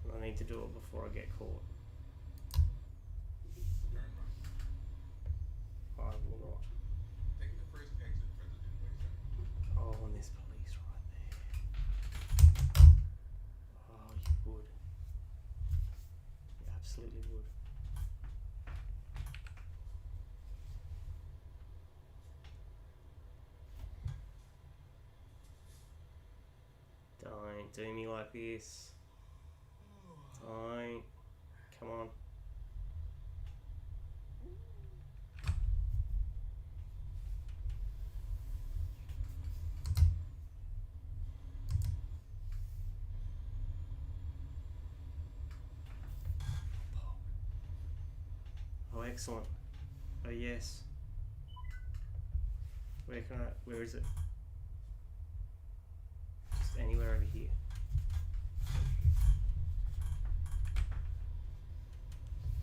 And I need to do it before I get caught. Turn right. I will not. Take the first exit, President Weiser. Oh, and there's police right there. Oh, you would. You absolutely would. Don't do me like this. Don't. Come on. Oh, excellent. Oh, yes. Where is it? Just anywhere over here.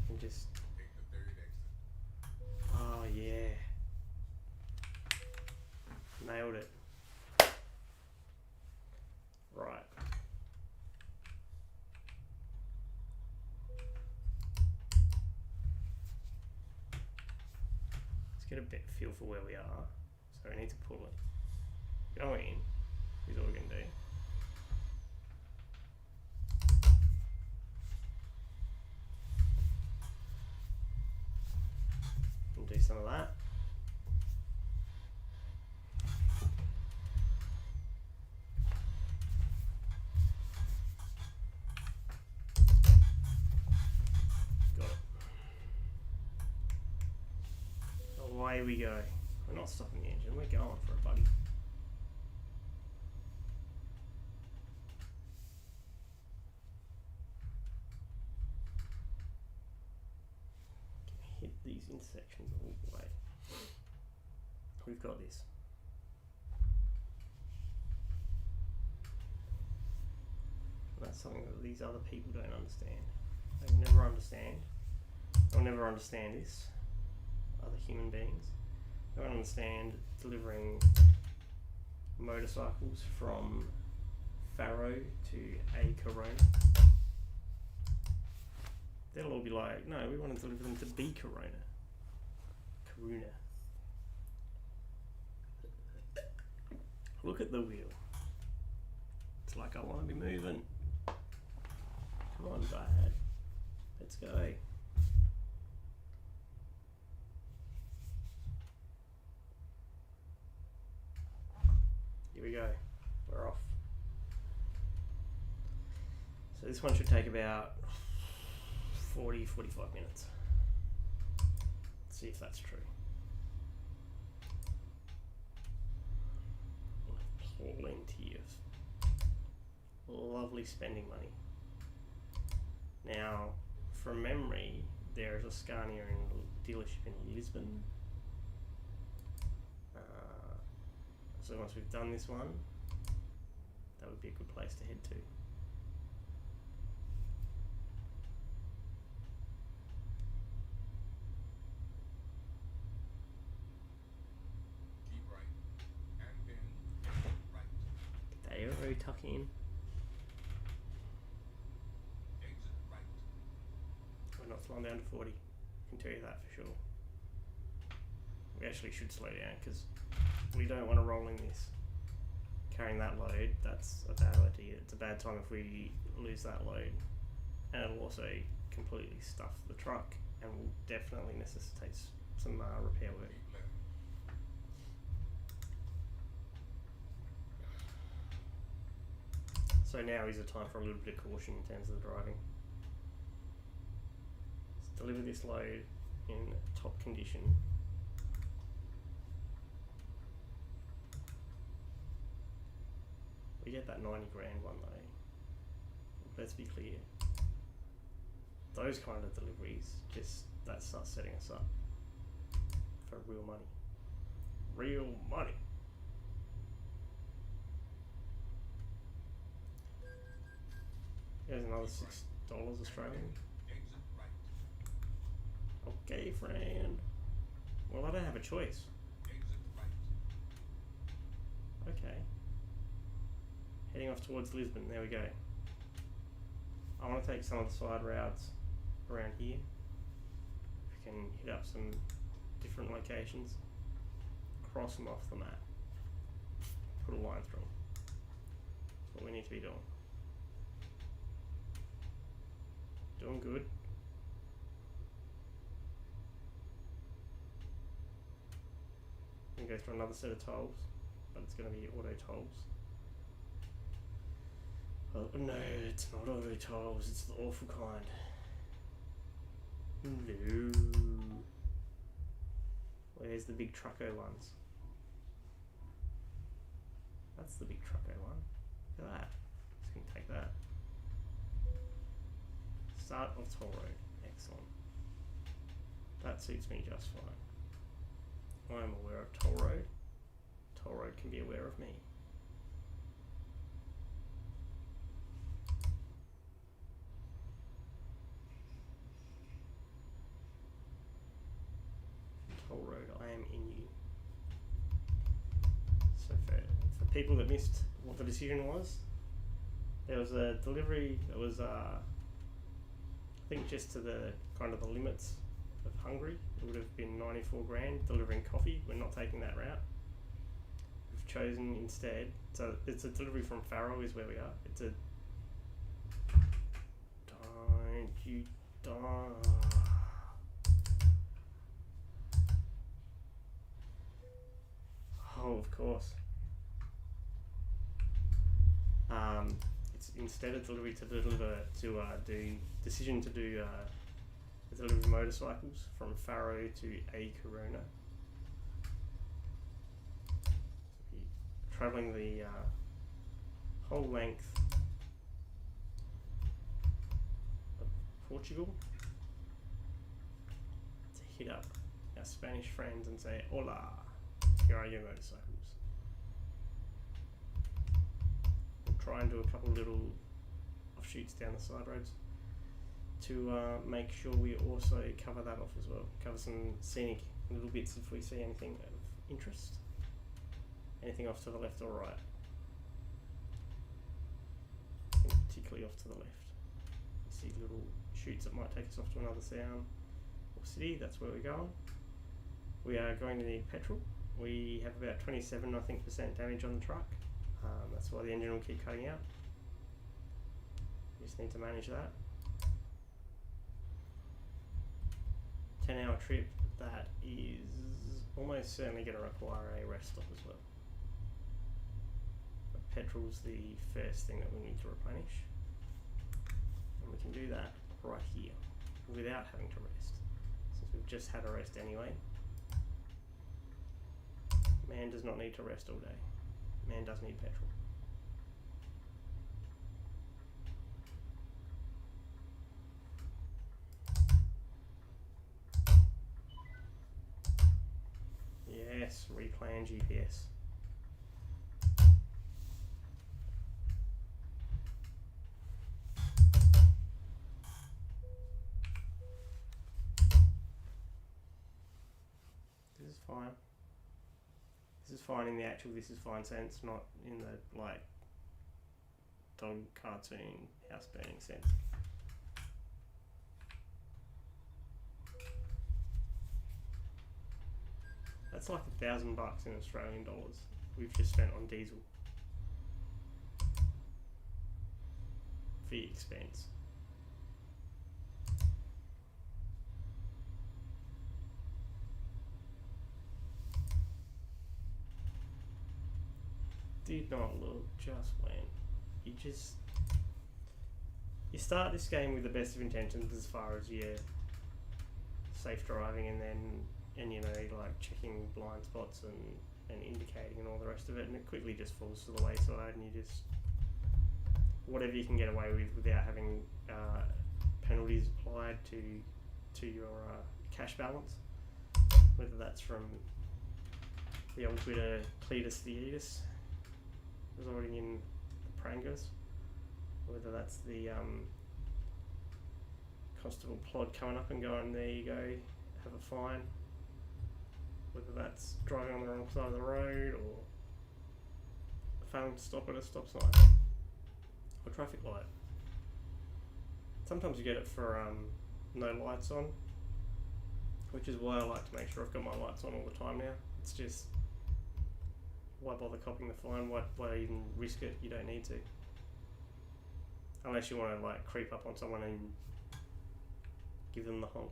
And just, Take the third exit. oh yeah. Nailed it. Right. Let's get a bit feel for where we are. So we need to pull it. Go in. Here's what we're gonna do. And do some of that. Got it. Away we go. We're not stopping the engine, we're going for it, buddy. Hit these intersections all the way. We've got this. That's something that these other people don't understand. They never understand. They'll never understand this. Other human beings. They don't understand delivering motorcycles from Faro to a Corona. They'll all be like, no, we want to deliver them to B Corona. Corona. Look at the wheel. It's like I want to be moving. Come on, Dad. Let's go. Here we go. We're off. So this one should take about 40-45 minutes. Let's see if that's true. Plenty of lovely spending money. Now, from memory, there is a Scania in dealership in Lisbon. So once we've done this one, that would be a good place to head to. Keep right. And then right. Get that aero tuck in. Exit right. We're not slowing down to 40. I can tell you that for sure. We actually should slow down because we don't want to roll in this. Carrying that load, that's a bad idea. It's a bad time if we lose that load. And it'll also completely stuff the truck and will definitely necessitate some repair work. Keep left. So now is the time for a little bit of caution in terms of the driving. Let's deliver this load in top condition. We get that 90 grand one though. Let's be clear. Those kind of deliveries, that starts setting us up for real money. Real money. Here's another $6 Australian. Exit right. Okay, friend. Well, I don't have a choice. Exit right. Okay. Heading off towards Lisbon, there we go. I want to take some of the side routes around here. We can hit up some different locations, cross them off the map, put a line through them. That's what we need to be doing. Doing good. I'm going to go through another set of tolls, but it's going to be auto tolls. Oh, no, it's not auto tolls, it's the awful kind. No. Where's the big trucko ones? That's the big trucko one. Look at that. Just gonna take that. Start of toll road. Excellent. That suits me just fine. I am aware of toll road. Toll road can be aware of me. Toll road, I am in you. So for people that missed what the decision was, there was a delivery that was I think just to the kind of the limits of Hungary. It would have been 94 grand delivering coffee. We're not taking that route. We've chosen instead, so it's a delivery from Faro is where we are. It's a don't you die. Oh, of course. It's instead a delivery to deliver do decision to do deliver motorcycles from Faro to a Corona. So traveling the whole length of Portugal to hit up our Spanish friends and say, "Hola, here are your motorcycles." We'll try and do a couple little offshoots down the side roads to make sure we also cover that off as well. Cover some scenic little bits if we see anything of interest. Anything off to the left or right. And particularly off to the left. You see little shoots that might take us off to another town or city. That's where we're going. We are going to need petrol. We have about 27, I think, % damage on the truck. That's why the engine will keep cutting out. We just need to manage that. 10-hour trip, that is almost certainly going to require a rest stop as well. But petrol's the first thing that we need to replenish. And we can do that right here without having to rest, since we've just had a rest anyway. Man does not need to rest all day. Man does need petrol. Yes, replan GPS. This is fine. This is fine in the actual this is fine sense, not in the like dog cartoon house burning sense. That's like $1,000 in Australian dollars we've just spent on diesel fee expense. Did not look just when you start this game with the best of intentions as far as your safe driving and you know, like checking blind spots and indicating and all the rest of it, and it quickly just falls to the wayside, and you just whatever you can get away with without having penalties applied to your cash balance, whether that's from the old Twitter Cletus Theatus residing in the Prangas, whether that's the Constable Plod coming up and going, there you go, have a fine, whether that's driving on the wrong side of the road or failing to stop at a stop sign or traffic light. Sometimes you get it for no lights on, which is why I like to make sure I've got my lights on all the time now. It's just, why bother copying the fine? Why even risk it? You don't need to. Unless you want to like creep up on someone and give them the honk.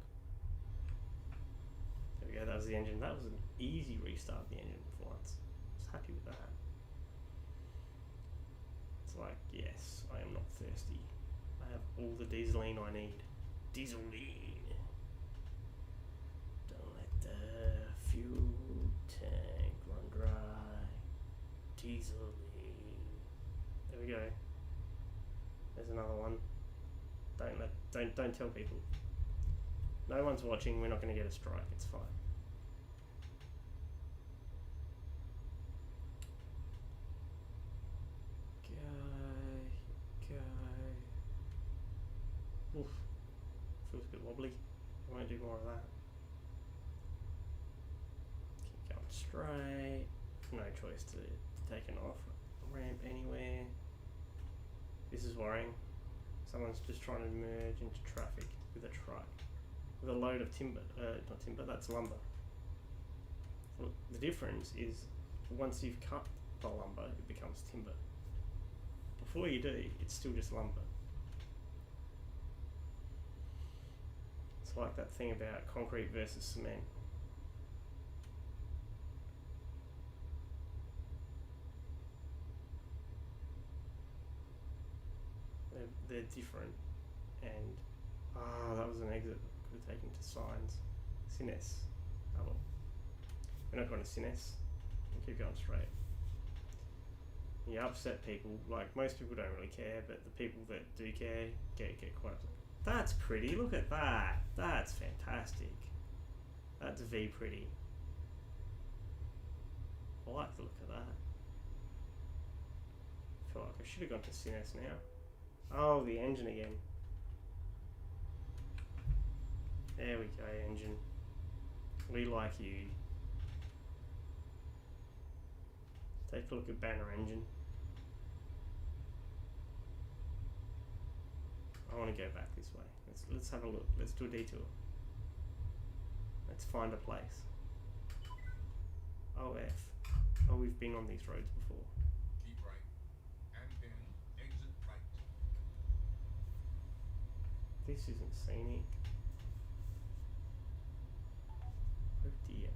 There we go, that was the engine. That was an easy restart of the engine for once. I was happy with that. It's like, yes, I am not thirsty. I have all the dieseline I need. Dieseline. Don't let the fuel tank run dry. Dieseline. There we go. There's another one. Don't tell people. No one's watching, we're not going to get a strike, it's fine. Go. Oof. Feels a bit wobbly. I won't do more of that. Keep going straight. No choice to take an off ramp anywhere. This is worrying. Someone's just trying to merge into traffic with a truck. With a load of timber, not timber, that's lumber. Look, the difference is once you've cut the lumber, it becomes timber. Before you do, it's still just lumber. It's like that thing about concrete versus cement. They're different, and that was an exit. Could have taken to signs. Cines. Oh well. We're not going to Cines. We'll keep going straight. You upset people, like most people don't really care, but the people that do care get quite upset. That's pretty, look at that. That's fantastic. That's V pretty. I like the look of that. I feel like I should have gone to Cines now. Oh, the engine again. There we go, engine. We like you. Take a look at banner engine. I want to go back this way. Let's have a look. Let's do a detour. Let's find a place. OF. Oh, we've been on these roads before. Keep right. And then exit right. This isn't scenic. Oh dear.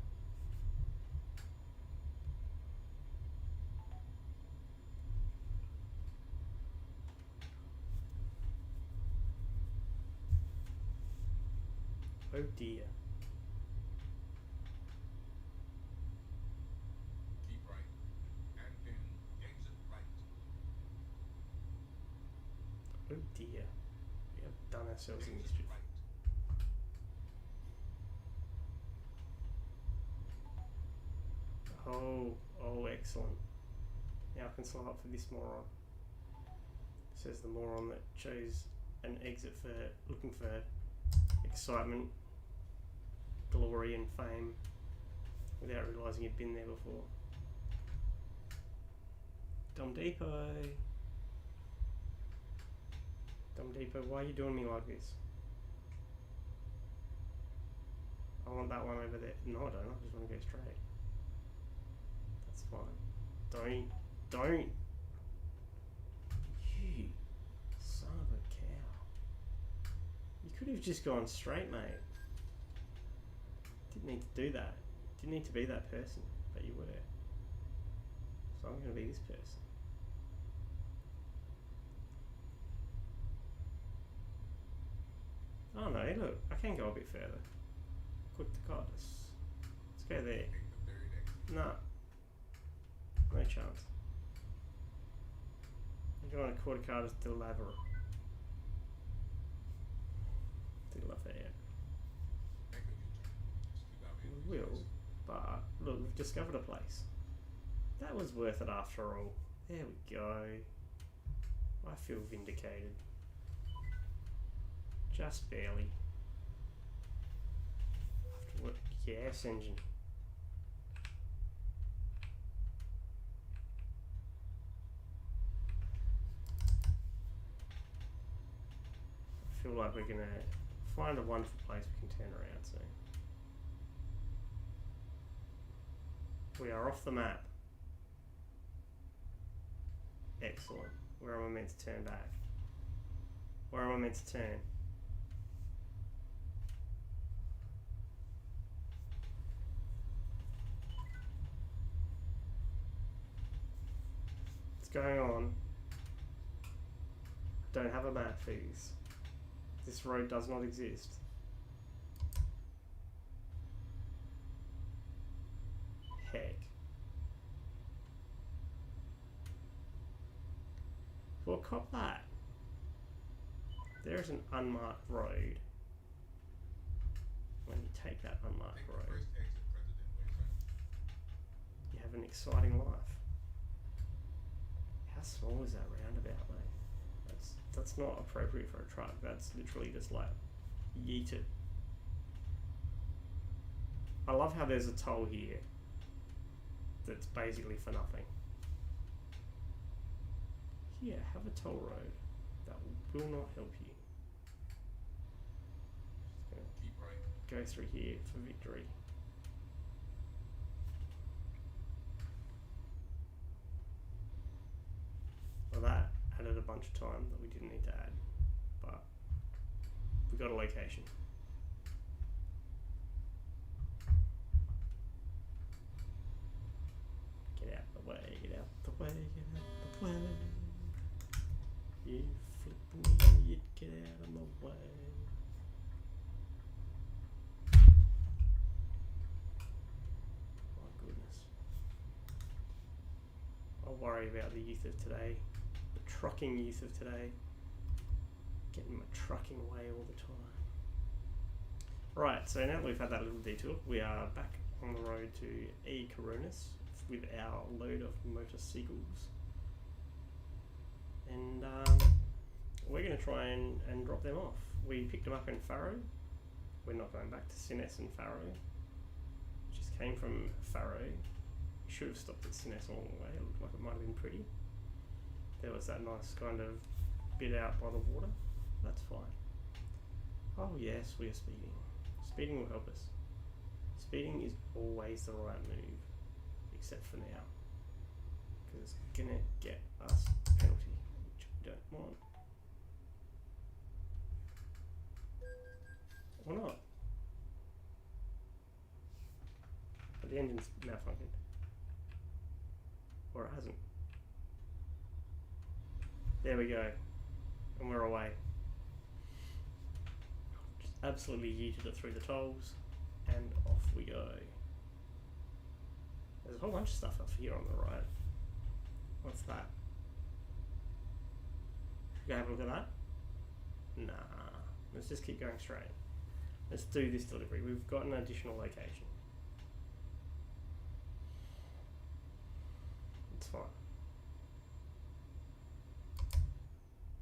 Oh dear. Keep right. And then exit right. Oh dear. We have done ourselves a Exit mischief. right. Oh, excellent. Now I can sign up for this moron. Says the moron that chose an exit for looking for excitement, glory and fame without realising you'd been there before. Dumb Depot. Dumb Depot, why are you doing me like this? I want that one over there. No, I don't. I just want to go straight. That's fine. Don't. You son of a cow. You could have just gone straight, mate. Didn't need to do that. Didn't need to be that person, but you were. So I'm going to be this person. Oh no, look, I can go a bit further. Quick to Cardus. Let's go there. Take the third exit. Nah. No chance. I'm going to Quarter Cardus de Lavera. De Lavera. Make a U-turn. Just keep out in. We will, but look, we've discovered a place. That was worth it after all. There we go. I feel vindicated. Just barely. After what? Yes, engine. I feel like we're gonna find a wonderful place we can turn around soon. We are off the map. Excellent. Where am I meant to turn back? Where am I meant to turn? What's going on? Don't have a map, please. This road does not exist. Heck. Well, cop that. There's an unmarked road. When you take that unmarked Take the road, first exit President Wilson. you have an exciting life. How small is that roundabout, mate? That's not appropriate for a truck. That's literally just like yeet it. I love how there's a toll here that's basically for nothing. Here, have a toll road. That will not help you. Just Keep right. gonna go through here for victory. Well, that added a bunch of time that we didn't need to add, but we got a location. Get out the way, get out the way, get out the way. You flipping idiot, get out of my way. My goodness. I'll worry about the youth of today. Trucking youth of today, getting my trucking way all the time. Right, so now that we've had that little detour, we are back on the road to E. Coronis with our load of motorcycles. And we're going to try and drop them off. We picked them up in Faro. We're not going back to Sinnes and Faro. Just came from Faro. We should have stopped at Sinnes all the way. It looked like it might have been pretty. There was that nice kind of bit out by the water. That's fine. Oh yes, we are speeding. Speeding will help us. Speeding is always the right move, except for now, because it's gonna get us a penalty, which we don't want. Or not. But the engine's malfunctioned. Or it hasn't. There we go. And we're away. Just absolutely yeeted it through the tolls. And off we go. There's a whole bunch of stuff up here on the right. What's that? Should we go have a look at that? Nah. Let's just keep going straight. Let's do this delivery. We've got an additional location. It's fine.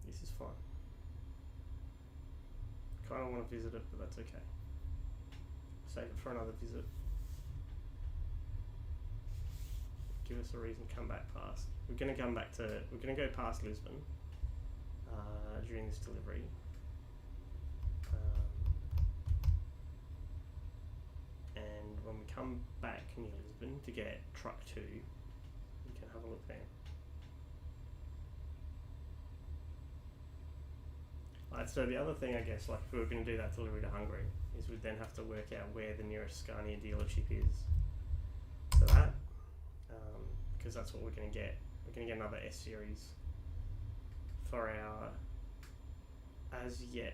This is fine. Kind of want to visit it, but that's okay. Save it for another visit. Give us a reason to come back past. We're going to come back to. We're going to go past Lisbon during this delivery. And when we come back near Lisbon to get truck 2, we can have a look there. So the other thing, I guess, like if we were going to do that delivery to Hungary, is we'd then have to work out where the nearest Scania dealership is for that, because that's what we're going to get. We're going to get another S series for our as yet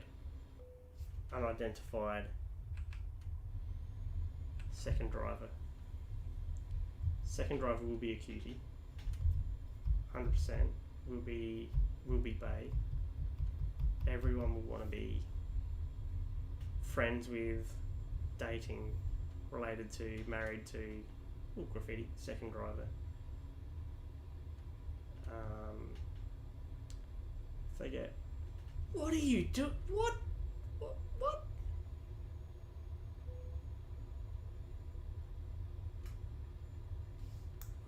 unidentified second driver. Second driver will be a cutie, 100%. Will be Bay. Everyone will want to be friends with, dating, related to, married to, graffiti, second driver. If they get, what are you doing? What? What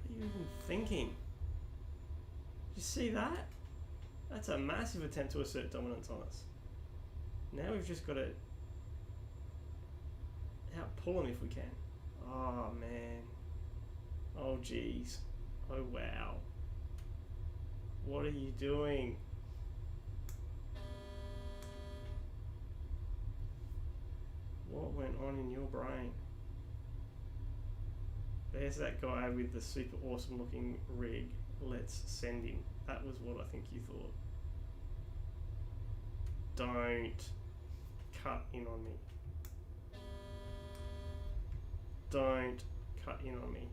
are you even thinking? You see that? That's a massive attempt to assert dominance on us. Now we've just got to outpull them if we can. Oh man. Oh geez. Oh wow. What are you doing? What went on in your brain? There's that guy with the super awesome looking rig. Let's send him. That was what I think you thought. Don't cut in on me. Don't cut in on me.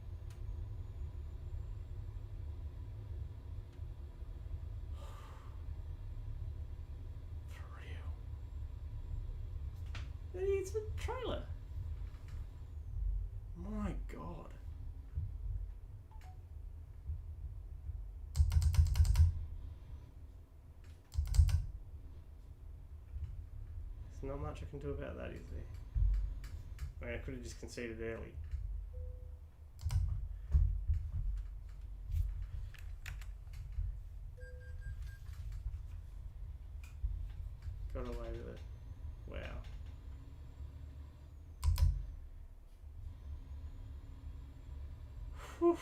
For real. It's a trailer. My God. Not much I can do about that, is there? I mean, I could have just conceded early. Got away with it. Wow. Whew.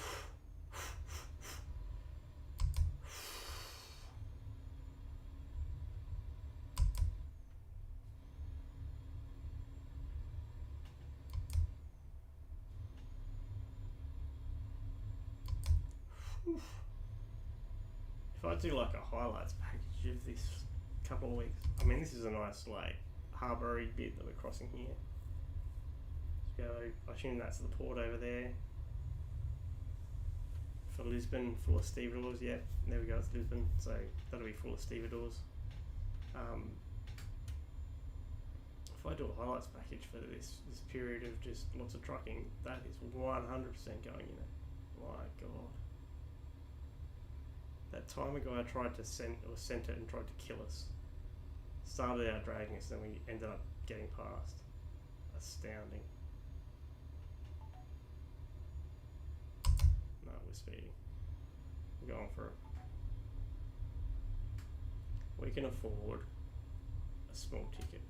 If I do like a highlights package of this couple of weeks, I mean this is a nice like harboury bit that we're crossing here. Let's go, I assume that's the port over there. For Lisbon, full of stevedores, yeah, there we go, it's Lisbon, so that'll be full of stevedores. If I do a highlights package for this period of just lots of trucking, that is 100% going in it. My God. That time a guy tried to sent it and tried to kill us. Started out dragging us, then we ended up getting past. Astounding. No, we're speeding. We're going for it. We can afford a small ticket.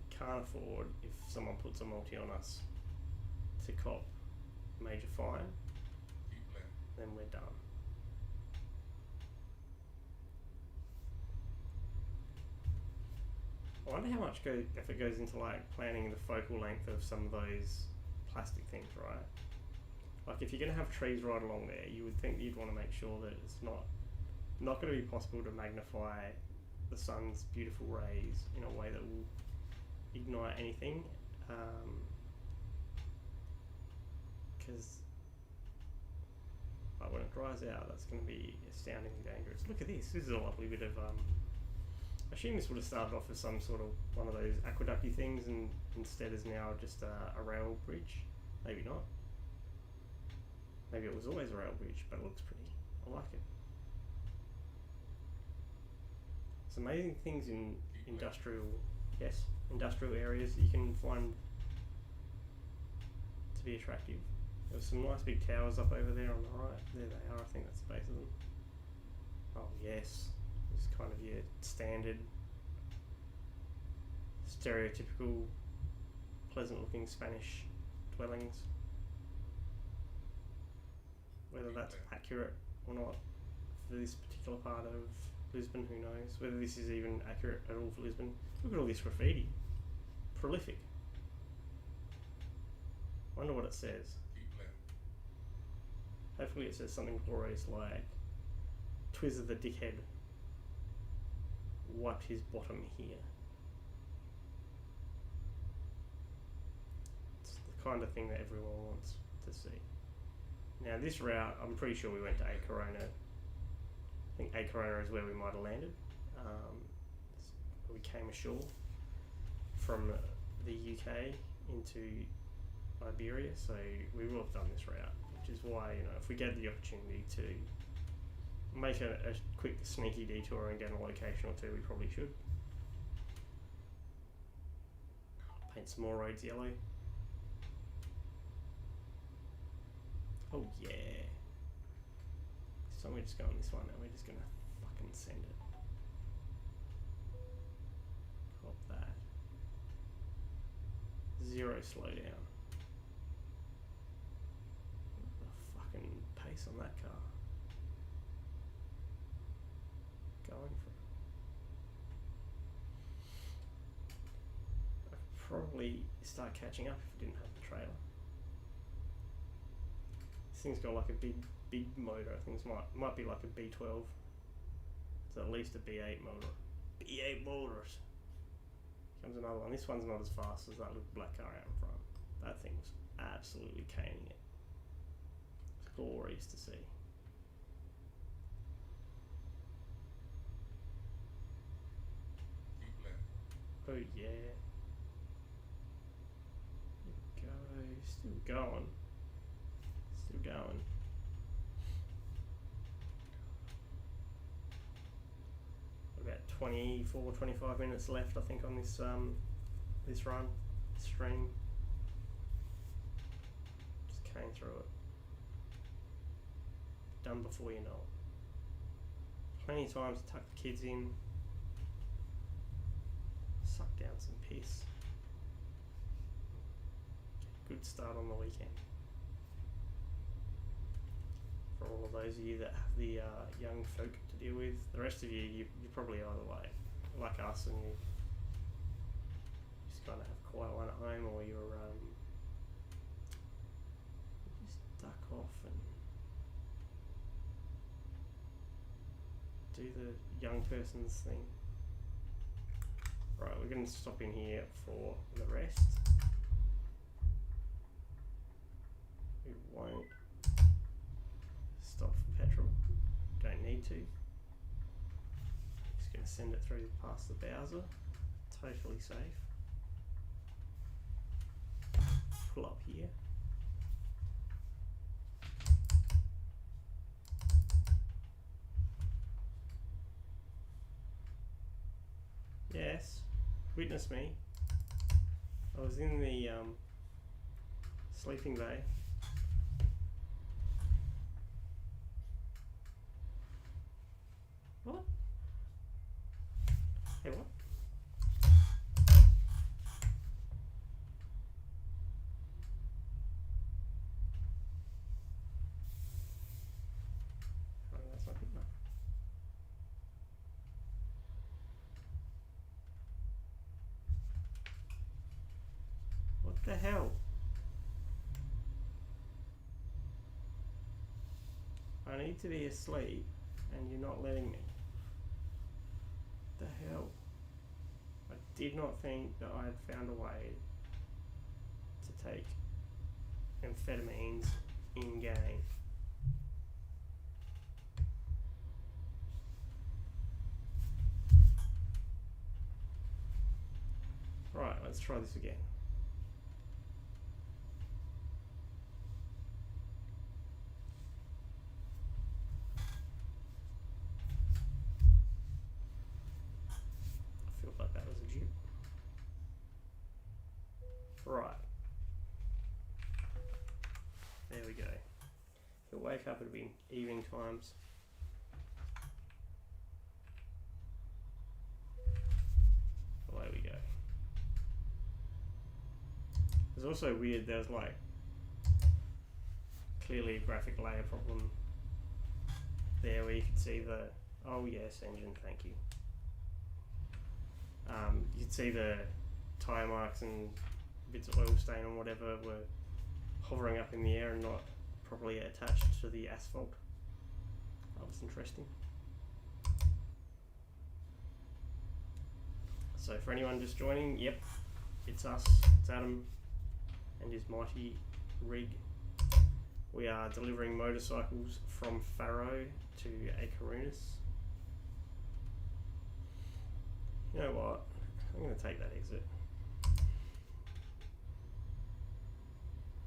Can't afford, if someone puts a multi on us, to cop major fine. Keep left. Then we're done. I wonder how much effort goes into like planning the focal length of some of those plastic things, right? Like if you're going to have trees right along there, you would think you'd want to make sure that it's not going to be possible to magnify the sun's beautiful rays in a way that will ignite anything, because when it dries out, that's going to be astoundingly dangerous. Look at this. This is a lovely bit of I assume this would have started off as some sort of one of those aqueducty things, and instead is now just a rail bridge. Maybe not. Maybe it was always a rail bridge, but it looks pretty. I like it. It's amazing things in industrial areas that you can find to be attractive. There's some nice big towers up over there on the right. There they are. I think that's the base of them. Oh yes. It's kind of your standard, stereotypical, pleasant-looking Spanish dwellings. Whether that's accurate or not for this particular part of Lisbon, who knows? Whether this is even accurate at all for Lisbon. Look at all this graffiti. Prolific. Wonder what it says. Keep left. Hopefully it says something glorious like, "Twizzer the dickhead wiped his bottom here." It's the kind of thing that everyone wants to see. Now this route, I'm pretty sure we went to A Corona. I think A Corona is where we might have landed. We came ashore from the UK into Iberia, so we will have done this route, which is why, you know, if we get the opportunity to make a quick sneaky detour and get a location or two, we probably should. Paint some more roads yellow. Oh yeah. So we're just going this one and we're just gonna fucking send it. Cop that. Zero slowdown. The fucking pace on that car. Going for it. I could probably start catching up if I didn't have the trailer. This thing's got like a big motor. I think it might be like a B12. It's at least a B8 motor. B8 motors. Comes another one. This one's not as fast as that little black car out in front. That thing was absolutely caning it. It's glorious to see. Keep left. Oh yeah. Here we go. Still going. Still going. About 25 minutes left, I think, on this this run, stream. Just came through it. Done before you know it. Plenty of times to tuck the kids in, suck down some piss. Good start on the weekend. For all of those of you that have the young folk to deal with, the rest of you're probably either like us, and you just kind of have a quiet one at home, or you're just duck off and do the young person's thing. Right, we're going to stop in here for the rest. We won't stop for petrol. Don't need to. Just going to send it through past the Bowser. Totally safe. Pull up here. witness me. I was in the sleeping bay. What? Hey, what? Oh, that's not good enough. What the hell? I need to be asleep and you're not letting me. What the hell? I did not think that I had found a way to take amphetamines in game. Right, let's try this again. I feel like that was a dupe. Right. There we go. He'll wake up, it'll be evening times. Away we go. It's also weird, there's like clearly a graphic layer problem there where you can see the, oh yes, engine, thank you. You can see the tyre marks and bits of oil stain or whatever were hovering up in the air and not properly attached to the asphalt. That was interesting. So for anyone just joining, yep, it's us, it's Adam and his mighty rig. We are delivering motorcycles from Faro to a Carunas. You know what? I'm going to take that exit.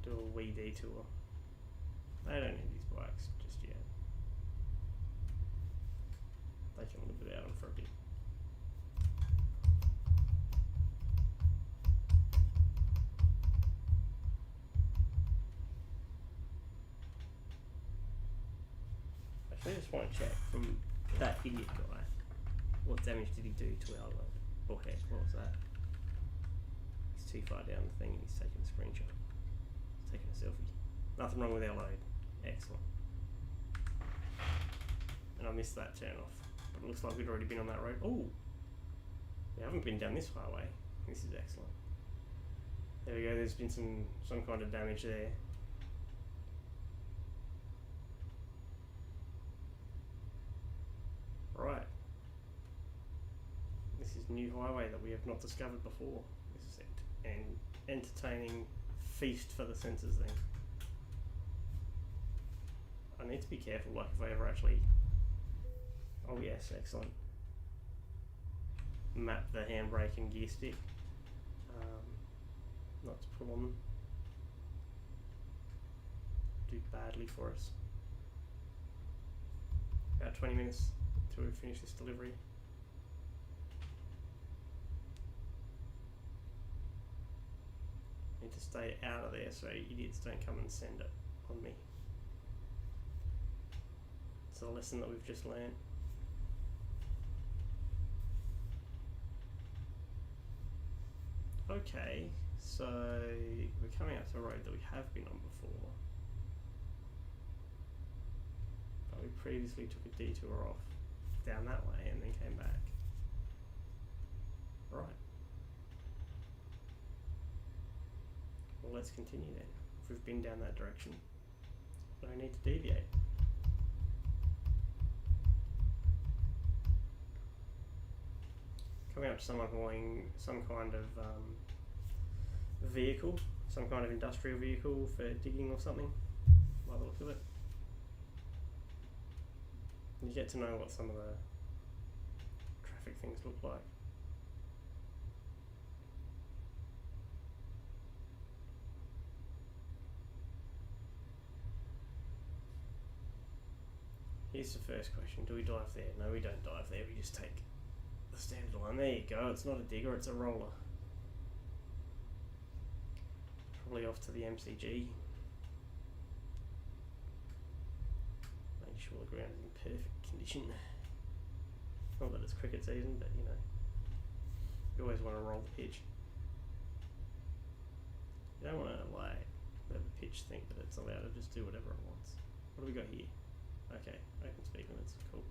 Do a wee detour. They don't need these bikes just yet. They can live without them for a bit. Actually, I just want to check from that idiot guy. What damage did he do to our load? Oh heck, what was that? He's too far down the thing and he's taking a screenshot. He's taking a selfie. Nothing wrong with our load. Excellent. And I missed that turn off. But it looks like we'd already been on that road. Oh! We haven't been down this highway. This is excellent. There we go, there's been some kind of damage there. Right. This is new highway that we have not discovered before. This is an entertaining feast for the senses then. I need to be careful, like if I ever actually... Oh yes, excellent. Map the handbrake and gear stick. Not to pull on them. Do badly for us. About 20 minutes till we finish this delivery. Need to stay out of there so idiots don't come and send it on me. It's a lesson that we've just learned. Okay, so we're coming up to a road that we have been on before. But we previously took a detour off down that way and then came back. Right. Well, let's continue then. If we've been down that direction, no need to deviate. Coming up to someone hauling some kind of vehicle, some kind of industrial vehicle for digging or something, by the look of it. You get to know what some of the traffic things look like. Here's the first question, do we dive there? No, we don't dive there, we just take the the standard line. There you go. It's not a digger, it's a roller. Probably off to the MCG. Make sure the ground is in perfect condition. Not that it's cricket season, but you know, you always want to roll the pitch. You don't want to like let the pitch think that it's allowed to just do whatever it wants. What do we got here? Okay, open speed limits, cool.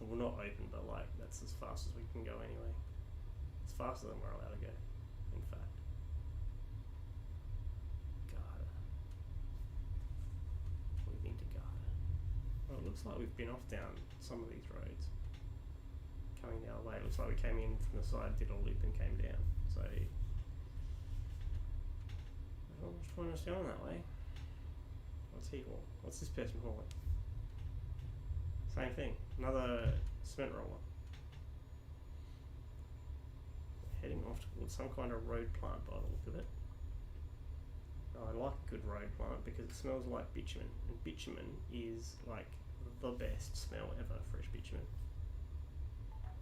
Well, not open, but like that's as fast as we can go anyway. It's faster than we're allowed to go, in fact. Garda. We've been to Garda. Well, it looks like we've been off down some of these roads. Coming the other way, it looks like we came in from the side, did a loop and came down. So, well, which point is going that way? What's he haul? What's this person hauling? Same thing, another cement roller. Heading off towards some kind of road plant by the look of it. I like a good road plant because it smells like bitumen, and bitumen is like the best smell ever, fresh bitumen.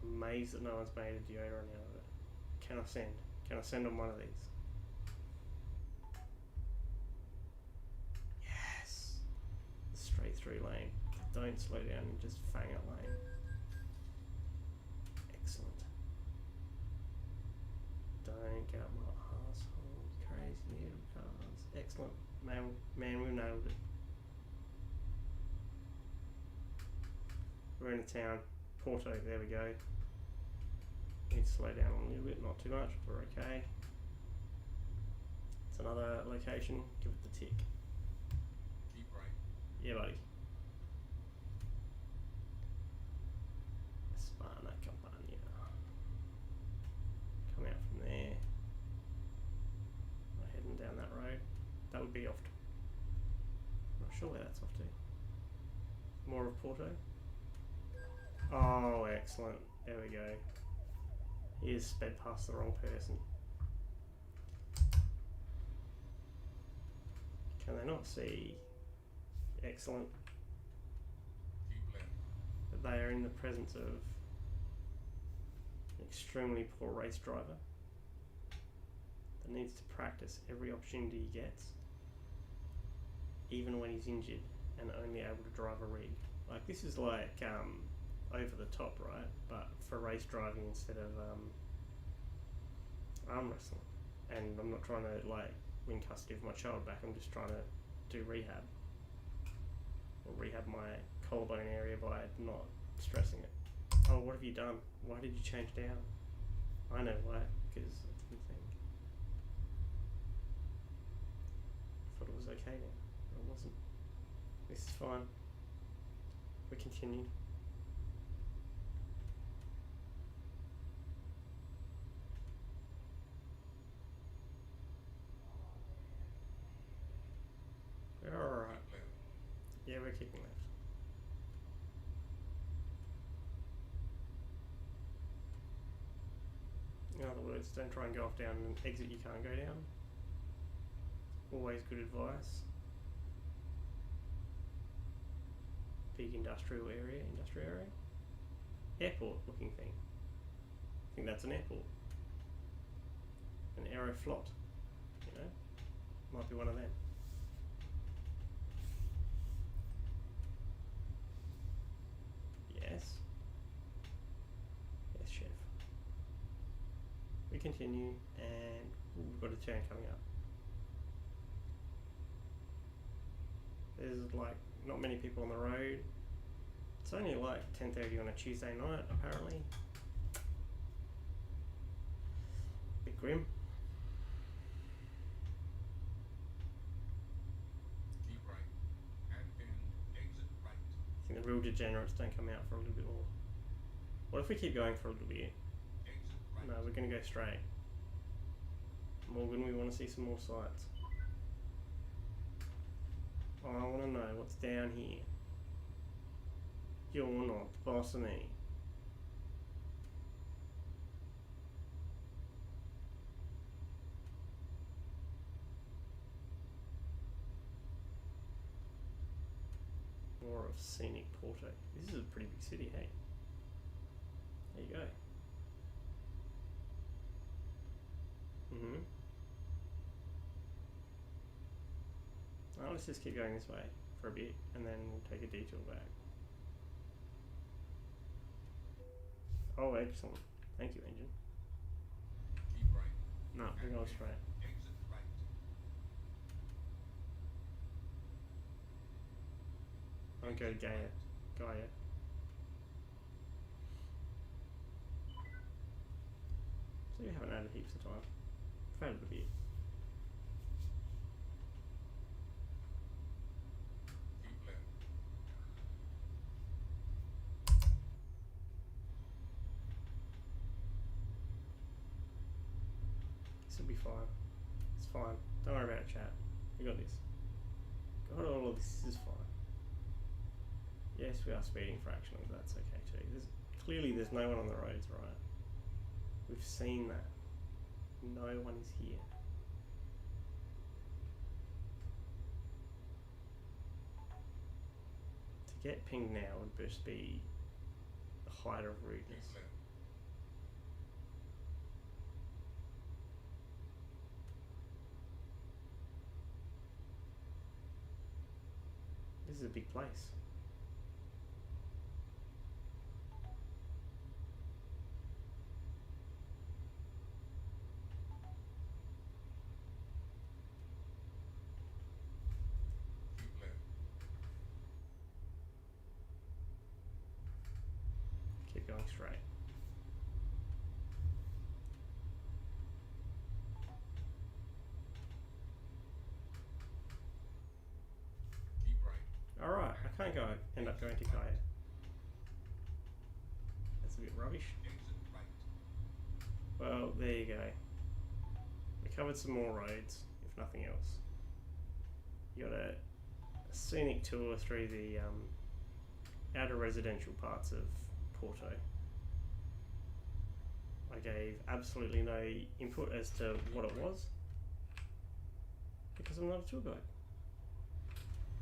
Amazed that no one's made a deodorant out of it. Can I send? Can I send on one of these? Yes! The straight through lane. Don't slow down and just fang it lane. Excellent. Don't get up my arsehole, you crazy little cars. Excellent. Man, we nailed it. We're in a town. Porto, there we go. Need to slow down a little bit, not too much, but we're okay. It's another location, give it the tick. Keep right. Yeah, buddy. Spana Campania. Come out from there. We're heading down that road. That would be off to. Not sure where that's off to. More of Porto. Oh, excellent. There we go. He has sped past the wrong person. Can they not see? Excellent. Keep left. That they are in the presence of an extremely poor race driver that needs to practice every opportunity he gets, even when he's injured and only able to drive a rig. Like, this is like over the top, right? But for race driving instead of arm wrestling. And I'm not trying to like win custody of my child back, I'm just trying to do rehab. Or rehab my collarbone area by not stressing it. Oh, what have you done? Why did you change down? I know why, because I didn't think. I thought it was okay then, but it wasn't. This is fine. We continue. We're alright. Keep left. Yeah, we're keeping left. In other words, don't try and go off down an exit you can't go down. Always good advice. Big industrial area, airport looking thing. I think that's an airport. An Aeroflot, you know, might be one of them. Yes. Yes, chef. We continue, and we've got a turn coming up. There's like not many people on the road. It's only like 10:30 on a Tuesday night, apparently. Bit grim. Keep right. And then exit right. I think the real degenerates don't come out for a little bit more. What if we keep going for a little bit? Exit right. No, we're going to go straight. Morgan, we want to see some more sights. I want to know what's down here. You're not the boss of me. More of scenic Porto. This is a pretty big city, hey? There you go. Well, let's just keep going this way for a bit and then we'll take a detour back. Oh, excellent. Thank you, engine. Keep right. No, we're going straight. Exit right. I'll go to Gaia. So you haven't added heaps of time. I've added a bit. Keep left. This will be fine. It's fine. Don't worry about it, chat. We got this. Got all of this is fine. Yes, we are speeding fractionally, but that's okay too. Clearly there's no one on the roads, right? We've seen that. No one is here. To get pinged now would just be the height of rudeness. Keep left. This is a big place. Keep left. Keep going straight. Keep right. Alright, I can't end up going to Gaia. That's a bit rubbish. Exit right. Well, there you go. We covered some more roads, if nothing else. You got a scenic tour through the outer residential parts of Porto. I gave absolutely no input as to what it was, because I'm not a tour guide.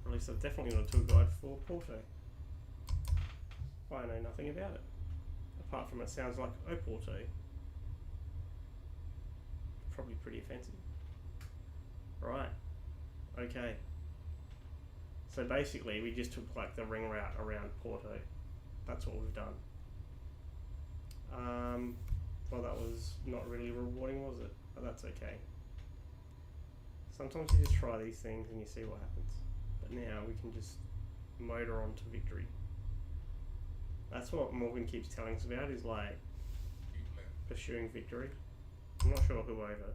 Or at least I'm definitely not a tour guide for Porto. I know nothing about it, apart from it sounds like Porto. Probably pretty offensive. Right. Okay. So basically we just took like the ring route around Porto. That's what we've done. Well, that was not really rewarding, was it? But that's okay. Sometimes you just try these things and you see what happens. But now we can just motor on to victory. That's what Morgan keeps telling us about, is like Keep left. pursuing victory. I'm not sure who over.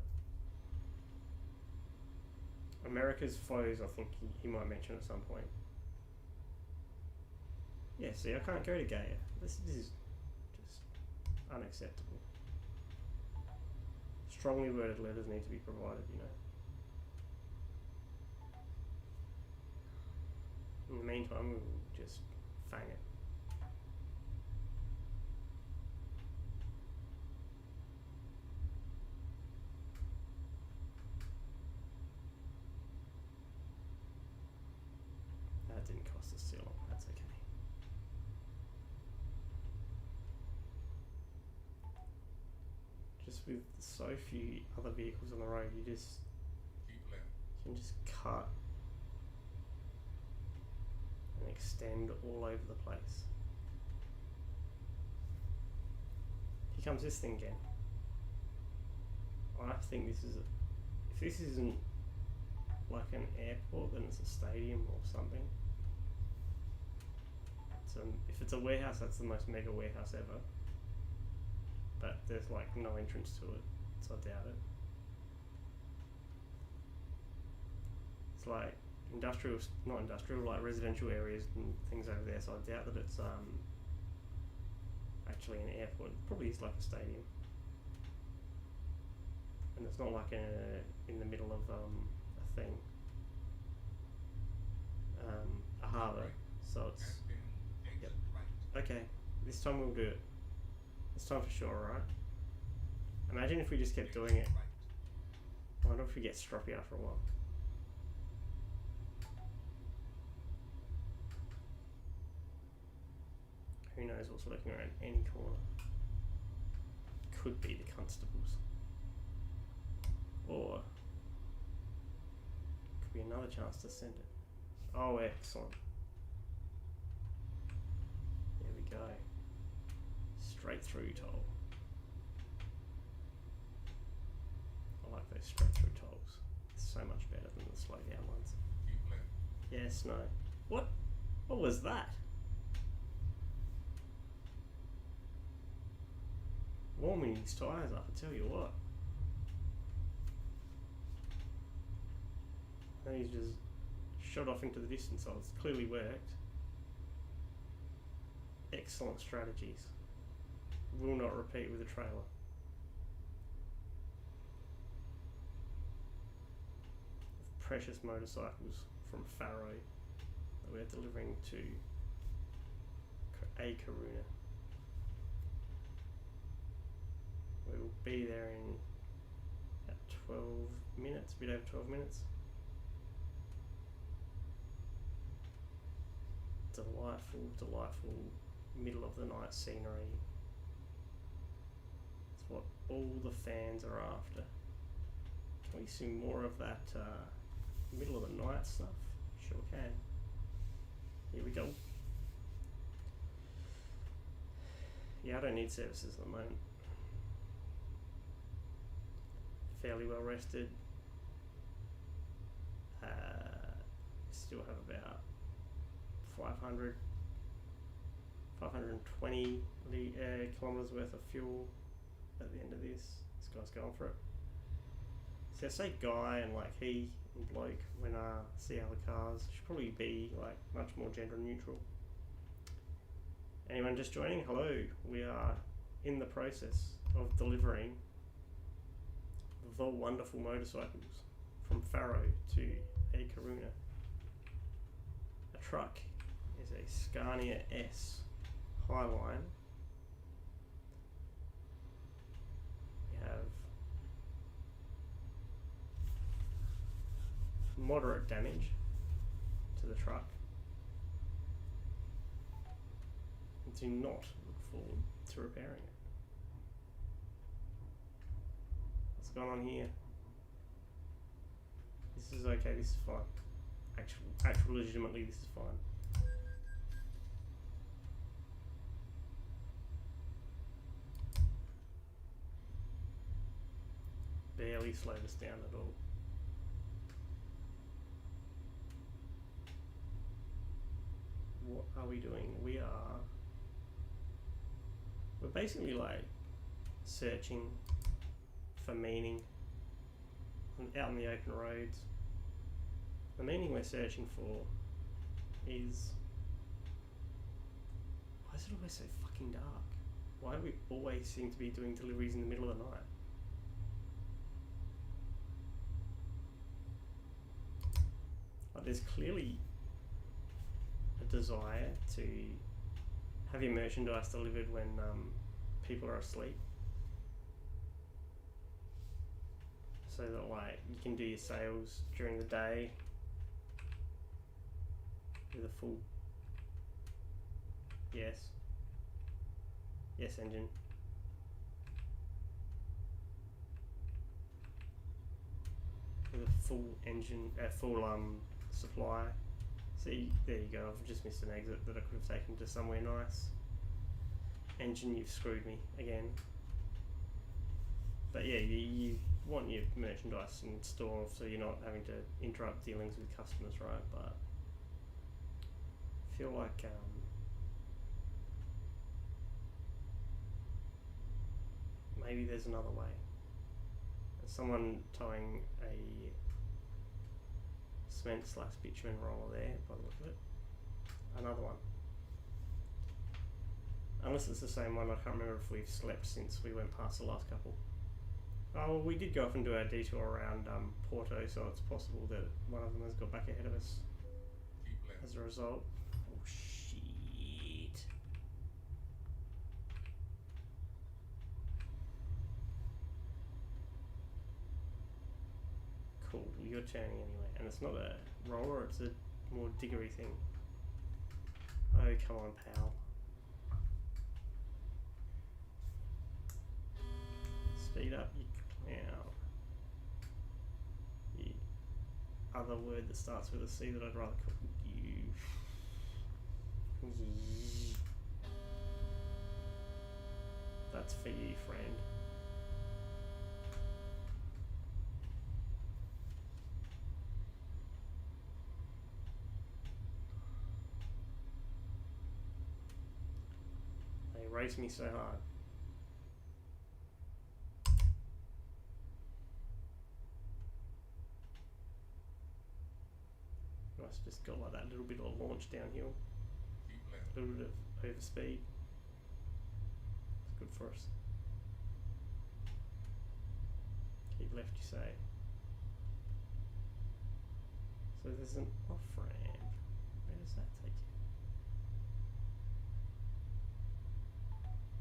America's foes, I think he might mention at some point. Yeah, see, I can't go to Gaia. This is just unacceptable. Strongly worded letters need to be provided, you know. In the meantime, we'll just fang it. That didn't cost us too long, that's okay. Just with so few other vehicles on the road, you Keep left. can just cut and extend all over the place. Here comes this thing again. I think this is if this isn't like an airport, then it's a stadium or something. If it's a warehouse, that's the most mega warehouse ever. But there's like no entrance to it, so I doubt it. It's like not industrial, like residential areas and things over there, so I doubt that it's actually an airport. It probably is like a stadium. And it's not like in the middle of a thing. A harbour. Right. So it's Exit Yep. right. okay. This time we'll do it. This time for sure, right? Imagine if we just kept doing it. Right. I wonder if we get stroppy after a while. Who knows what's lurking around any corner? Could be the constables. Or could be another chance to send it. Oh, excellent. There we go. Straight through toll. I like those straight through tolls. It's so much better than the slow down ones. Keep left. Yes, no. What? What was that? Warming his tyres up, I tell you what. And he's just shot off into the distance, so it's clearly worked. Excellent strategies. Will not repeat with a trailer. Precious motorcycles from Faro that we're delivering to a Karuna. We will be there in about 12 minutes, a bit over 12 minutes. Delightful, delightful middle of the night scenery. It's what all the fans are after. Can we see more of that middle of the night stuff? Sure can. Here we go. Yeah, I don't need services at the moment. Fairly well rested. Still have about 520 kilometers worth of fuel at the end of this. This guy's going for it. See, I say guy and like he and bloke when I see other cars. Should probably be like much more gender neutral. Anyone just joining? Hello. We are in the process of delivering the wonderful motorcycles from Faro to a Karuna. A truck is a Scania S Highline. We have moderate damage to the truck. Do not look forward to repairing it. What's going on here? This is okay, this is fine. Actual legitimately this is fine. Barely slowed us down at all. What are we doing? We're basically like searching for meaning out in the open roads. The meaning we're searching for is, why is it always so fucking dark? Why do we always seem to be doing deliveries in the middle of the night? Like there's clearly a desire to have your merchandise delivered when people are asleep, so that like you can do your sales during the day with a full yes engine. With a full engine, full supply. See, there you go, I've just missed an exit that I could have taken to somewhere nice. Engine, you've screwed me again. But yeah, you want your merchandise in store so you're not having to interrupt dealings with customers, right? But I feel like maybe there's another way. There's someone towing a cement / bitumen roller there by the look of it. Another one. Unless it's the same one, I can't remember if we've slept since we went past the last couple. Oh, well, we did go off and do our detour around Porto, so it's possible that one of them has got back ahead of us as a result. Oh shit. Cool, you're turning anyway. And it's not a roller, it's a more diggery thing. Oh, come on, pal. speed up, you clown. You other word that starts with a C that I'd rather call you. That's for you, friend. They race me so hard. Nice, just got like that little bit of launch downhill. Keep left. A little bit of overspeed. It's good for us. Keep left, you say. So there's an off ramp. Where does that take you?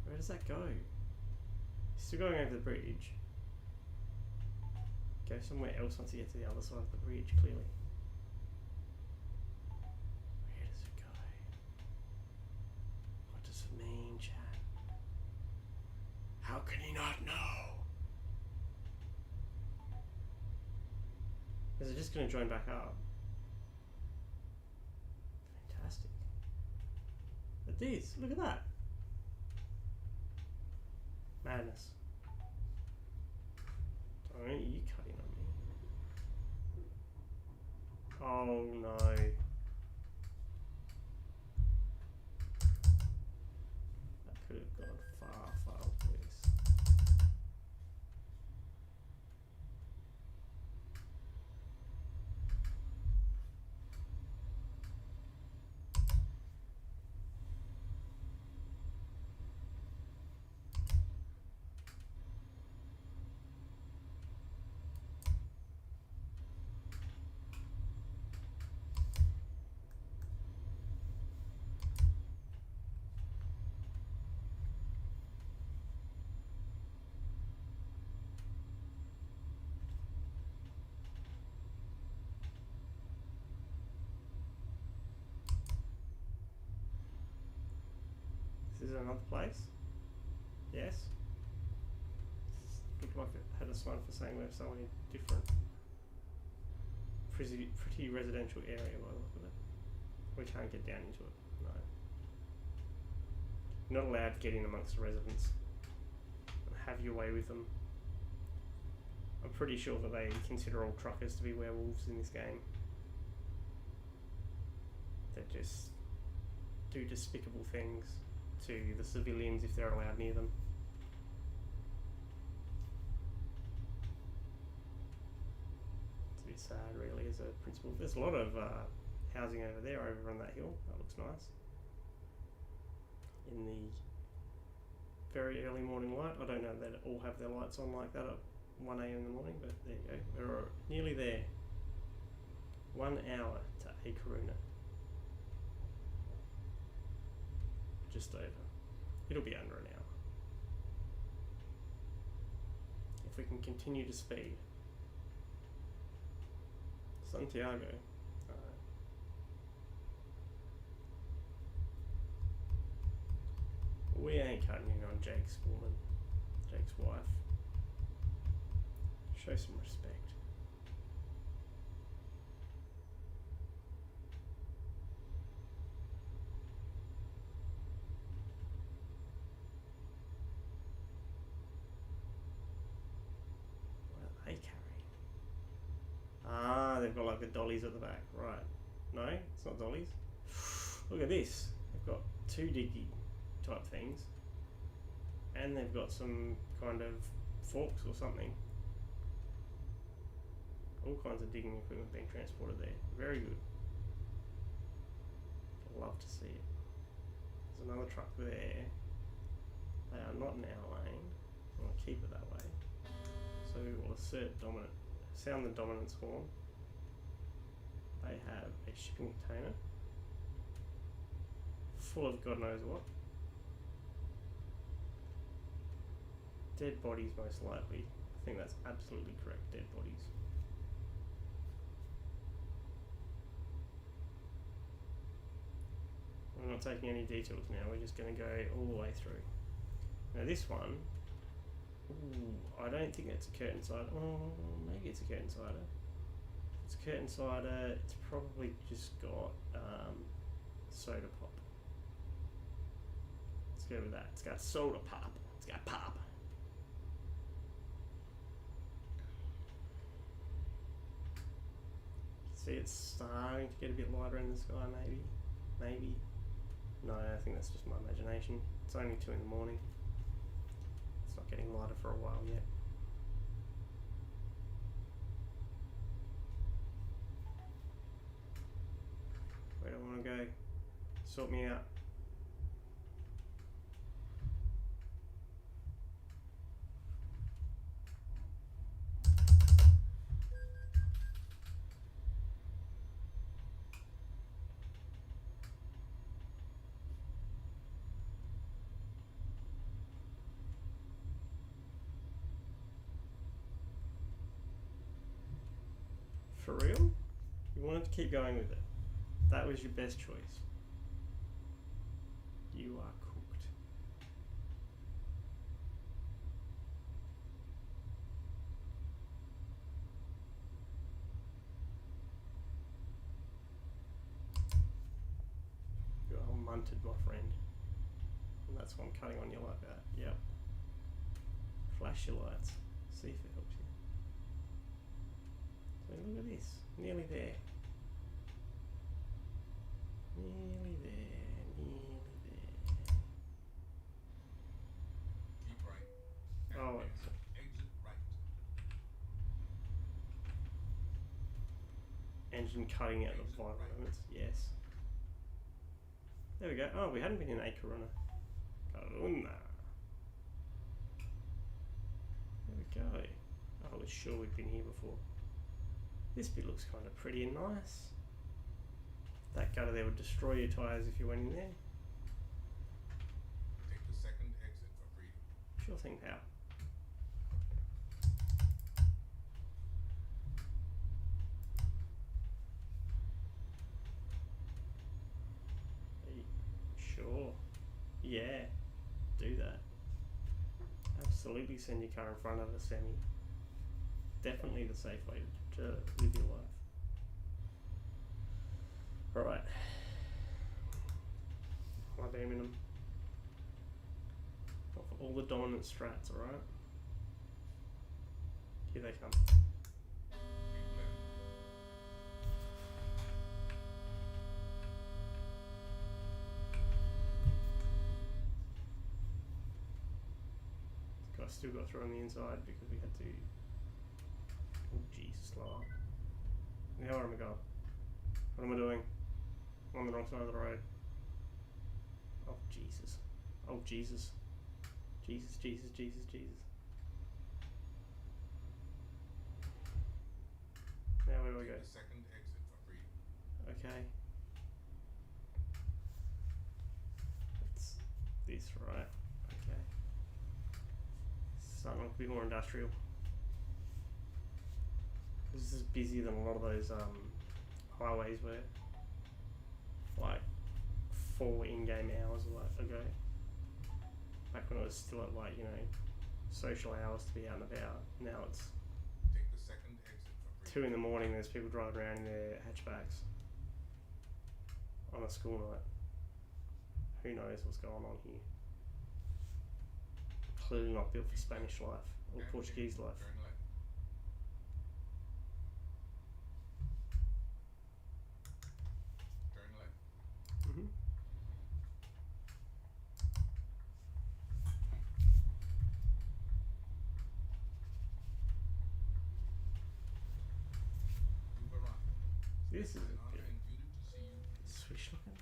Where does that go? You're still going over the bridge. Go somewhere else once you get to the other side of the bridge, clearly. Where does it go? What does it mean, chat? How can he not know? Is it just going to join back up? Fantastic. It is. Look at that. Madness. Don't you cut in on me. Oh no. That could have gone far, far worse. This is another place? Yes? Looked like it had a sign for saying we're somewhere different. Pretty residential area by the look of it. We can't get down into it, no. You're not allowed to get in amongst the residents and have your way with them. I'm pretty sure that they consider all truckers to be werewolves in this game. They just do despicable things to the civilians if they're allowed near them. It's a bit sad really as a principle. There's a lot of housing over there, over on that hill. That looks nice. In the very early morning light. I don't know that it all have their lights on like that at 1 AM in the morning, but there you go. We're nearly there. 1 hour to A Karuna. Just over. It'll be under an hour. If we can continue to speed. Santiago. We ain't cutting in on Jake's woman. Jake's wife. Show some respect. They've got like the dollies at the back, right? No, it's not dollies. Look at this. They've got 2 diggy type things, and they've got some kind of forks or something. All kinds of digging equipment being transported there. Very good. I'd love to see it. There's another truck there. They are not in our lane. I want to keep it that way. So we will assert dominant. Sound the dominance horn. They have a shipping container full of God knows what. Dead bodies most likely. I think that's absolutely correct, dead bodies. We're not taking any details now, we're just going to go all the way through. Now this one Ooh, I don't think it's a curtain cider. Oh, maybe it's a curtain cider. It's a curtain cider. It's probably just got soda pop. Let's go with that. It's got soda pop. It's got pop. See, it's starting to get a bit lighter in the sky, maybe. No, I think that's just my imagination. It's only 2 in the morning. It's not getting lighter for a while yet. Where do I want to go? Sort me out. For real? You wanted to keep going with it. That was your best choice. You are cooked. You are munted, my friend. And that's why I'm cutting on you like that. Yep. Flash your lights. See if it helps you. So look at this. Nearly there. Nearly there. Keep right. Oh, Exit right. engine cutting out the vital elements. Yes. There we go. Oh, we hadn't been in A Corona. Corona. There we go. I was sure we'd been here before. This bit looks kind of pretty and nice. That gutter there would destroy your tyres if you went in there. Take the second exit for freedom. Sure thing, pal. Sure. Yeah. Do that. Absolutely send your car in front of a semi. Definitely the safe way to live your life. Alright. Am I beaming them? Not for all the dominant strats, alright? Here they come. Keep left. I still got through on the inside because we had to. Oh Jesus, slower. Now where am I going? What am I doing? I'm on the wrong side of the road. Oh Jesus. Oh Jesus. Jesus, Jesus, Jesus, Jesus. Now where do I go? Take the second exit for freedom. Okay. It's this, right? Okay. Starting to look a bit more industrial. This is busier than a lot of those highways were. Like 4 in-game hours ago. Back when it was still at like, you know, social hours to be out and about. Now it's Take the second exit for 2 freedom. in the morning, there's people driving around in their hatchbacks on a school night. Who knows what's going on here? Clearly not built for Spanish life or And Portuguese life. Turn left. Turn left. Mm-hmm. Move around. This is a An honor bit and duty to see you through. swish looking.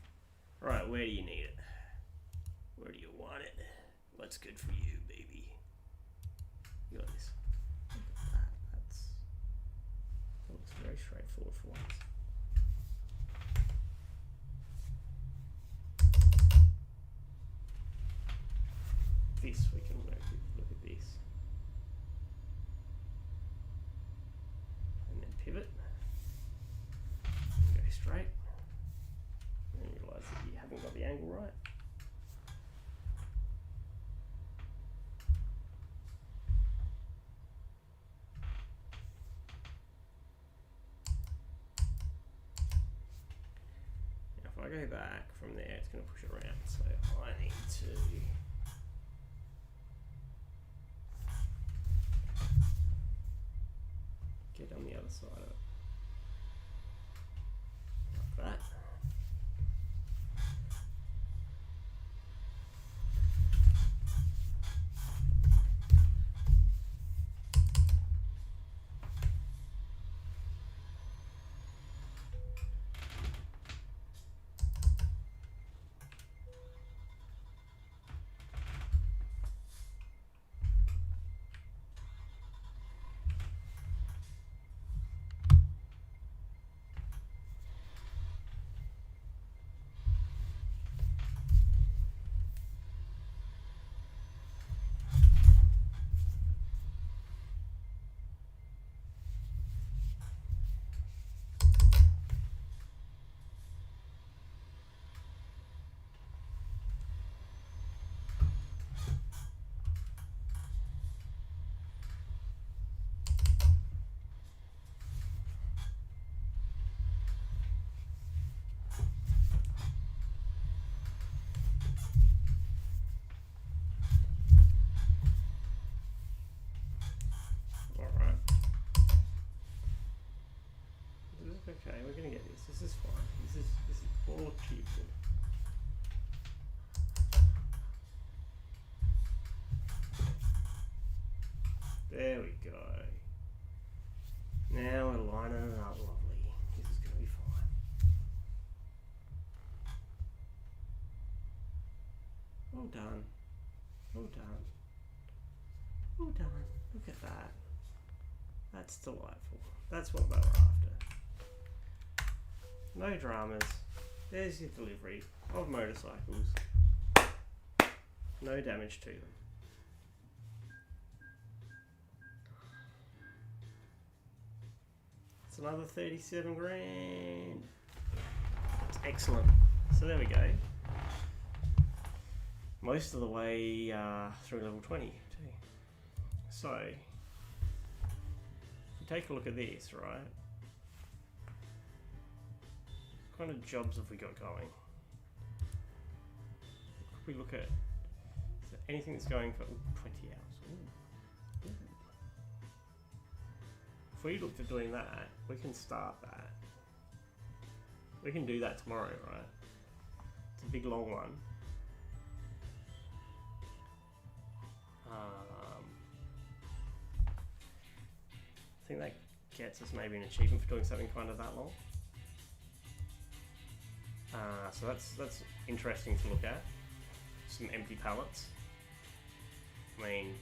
Right, where do you need it? Where do you want it? What's good for you, baby? You got this. Look at that. That looks very straightforward for once. This we can work with. Look at this. And then pivot. Go straight. And realise that you haven't got the angle right. go back from there, it's going to push it around. So I need to get on the other side of it. Like that. Okay, we're gonna get this. This is fine. This is all achievable. There we go. Now we're lining it up lovely. This is gonna be fine. Well done. Well done. Well done. Look at that. That's delightful. That's what they were after. No dramas. There's your delivery of motorcycles. No damage to them. It's another 37 grand. That's excellent. So there we go. Most of the way through level 20 too. So, if you take a look at this, right? What kind of jobs have we got going? If we look at anything that's going for 20 hours. Ooh. Ooh. If we looked at doing that, we can start that. We can do that tomorrow, right? It's a big long one. I think that gets us maybe an achievement for doing something kind of that long. So that's interesting to look at. Some empty pallets. I mean,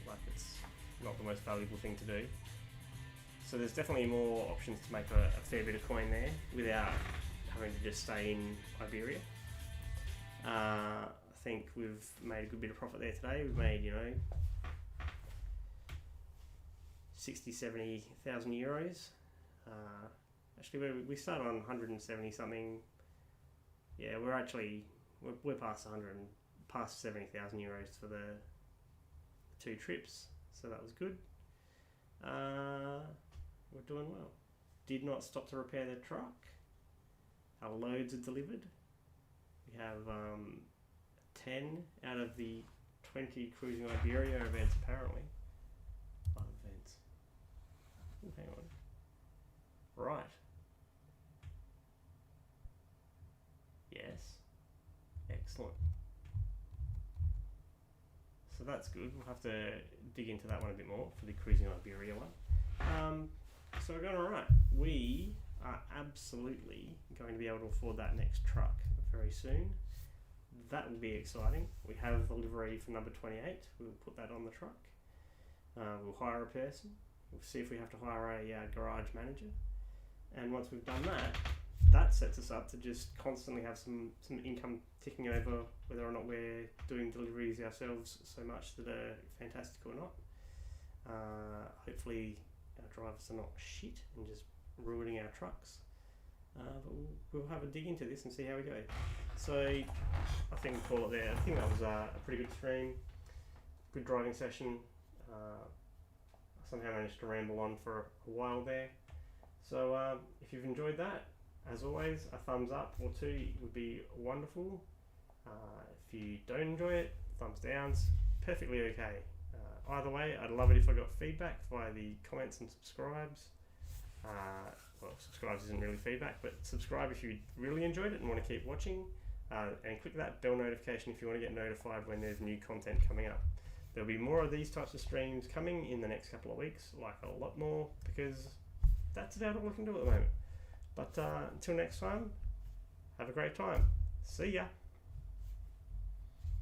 like it's not the most valuable thing to do. So there's definitely more options to make a fair bit of coin there without having to just stay in Iberia. I think we've made a good bit of profit there today. We've made, 60,000-70,000 euros. Actually, we started on 170 something. Yeah, we're past 100, past 70,000 euros for the 2 trips, so that was good. We're doing well. Did not stop to repair the truck. Our loads are delivered. We have 10 out of the 20 cruising Iberia events apparently. Events. Oh, hang on. Right. Yes. Excellent. So that's good. We'll have to dig into that one a bit more for the cruising Iberia one. So we're going alright. We are absolutely going to be able to afford that next truck very soon. That will be exciting. We have the livery for number 28. We'll put that on the truck. We'll hire a person. We'll see if we have to hire a garage manager. And once we've done that, that sets us up to just constantly have some income ticking over, whether or not we're doing deliveries ourselves so much that are fantastic or not. Hopefully our drivers are not shit and just ruining our trucks. But we'll have a dig into this and see how we go. So I think we'll call it there. I think that was a pretty good stream, good driving session. I somehow managed to ramble on for a while there. So if you've enjoyed that, as always, a thumbs up or two would be wonderful. If you don't enjoy it, thumbs down's perfectly okay. Either way, I'd love it if I got feedback via the comments and subscribes. Well, subscribes isn't really feedback, but subscribe if you really enjoyed it and want to keep watching. And click that bell notification if you want to get notified when there's new content coming up. There'll be more of these types of streams coming in the next couple of weeks, like a lot more, because that's about all I can do at the moment. But until next time, have a great time. See ya.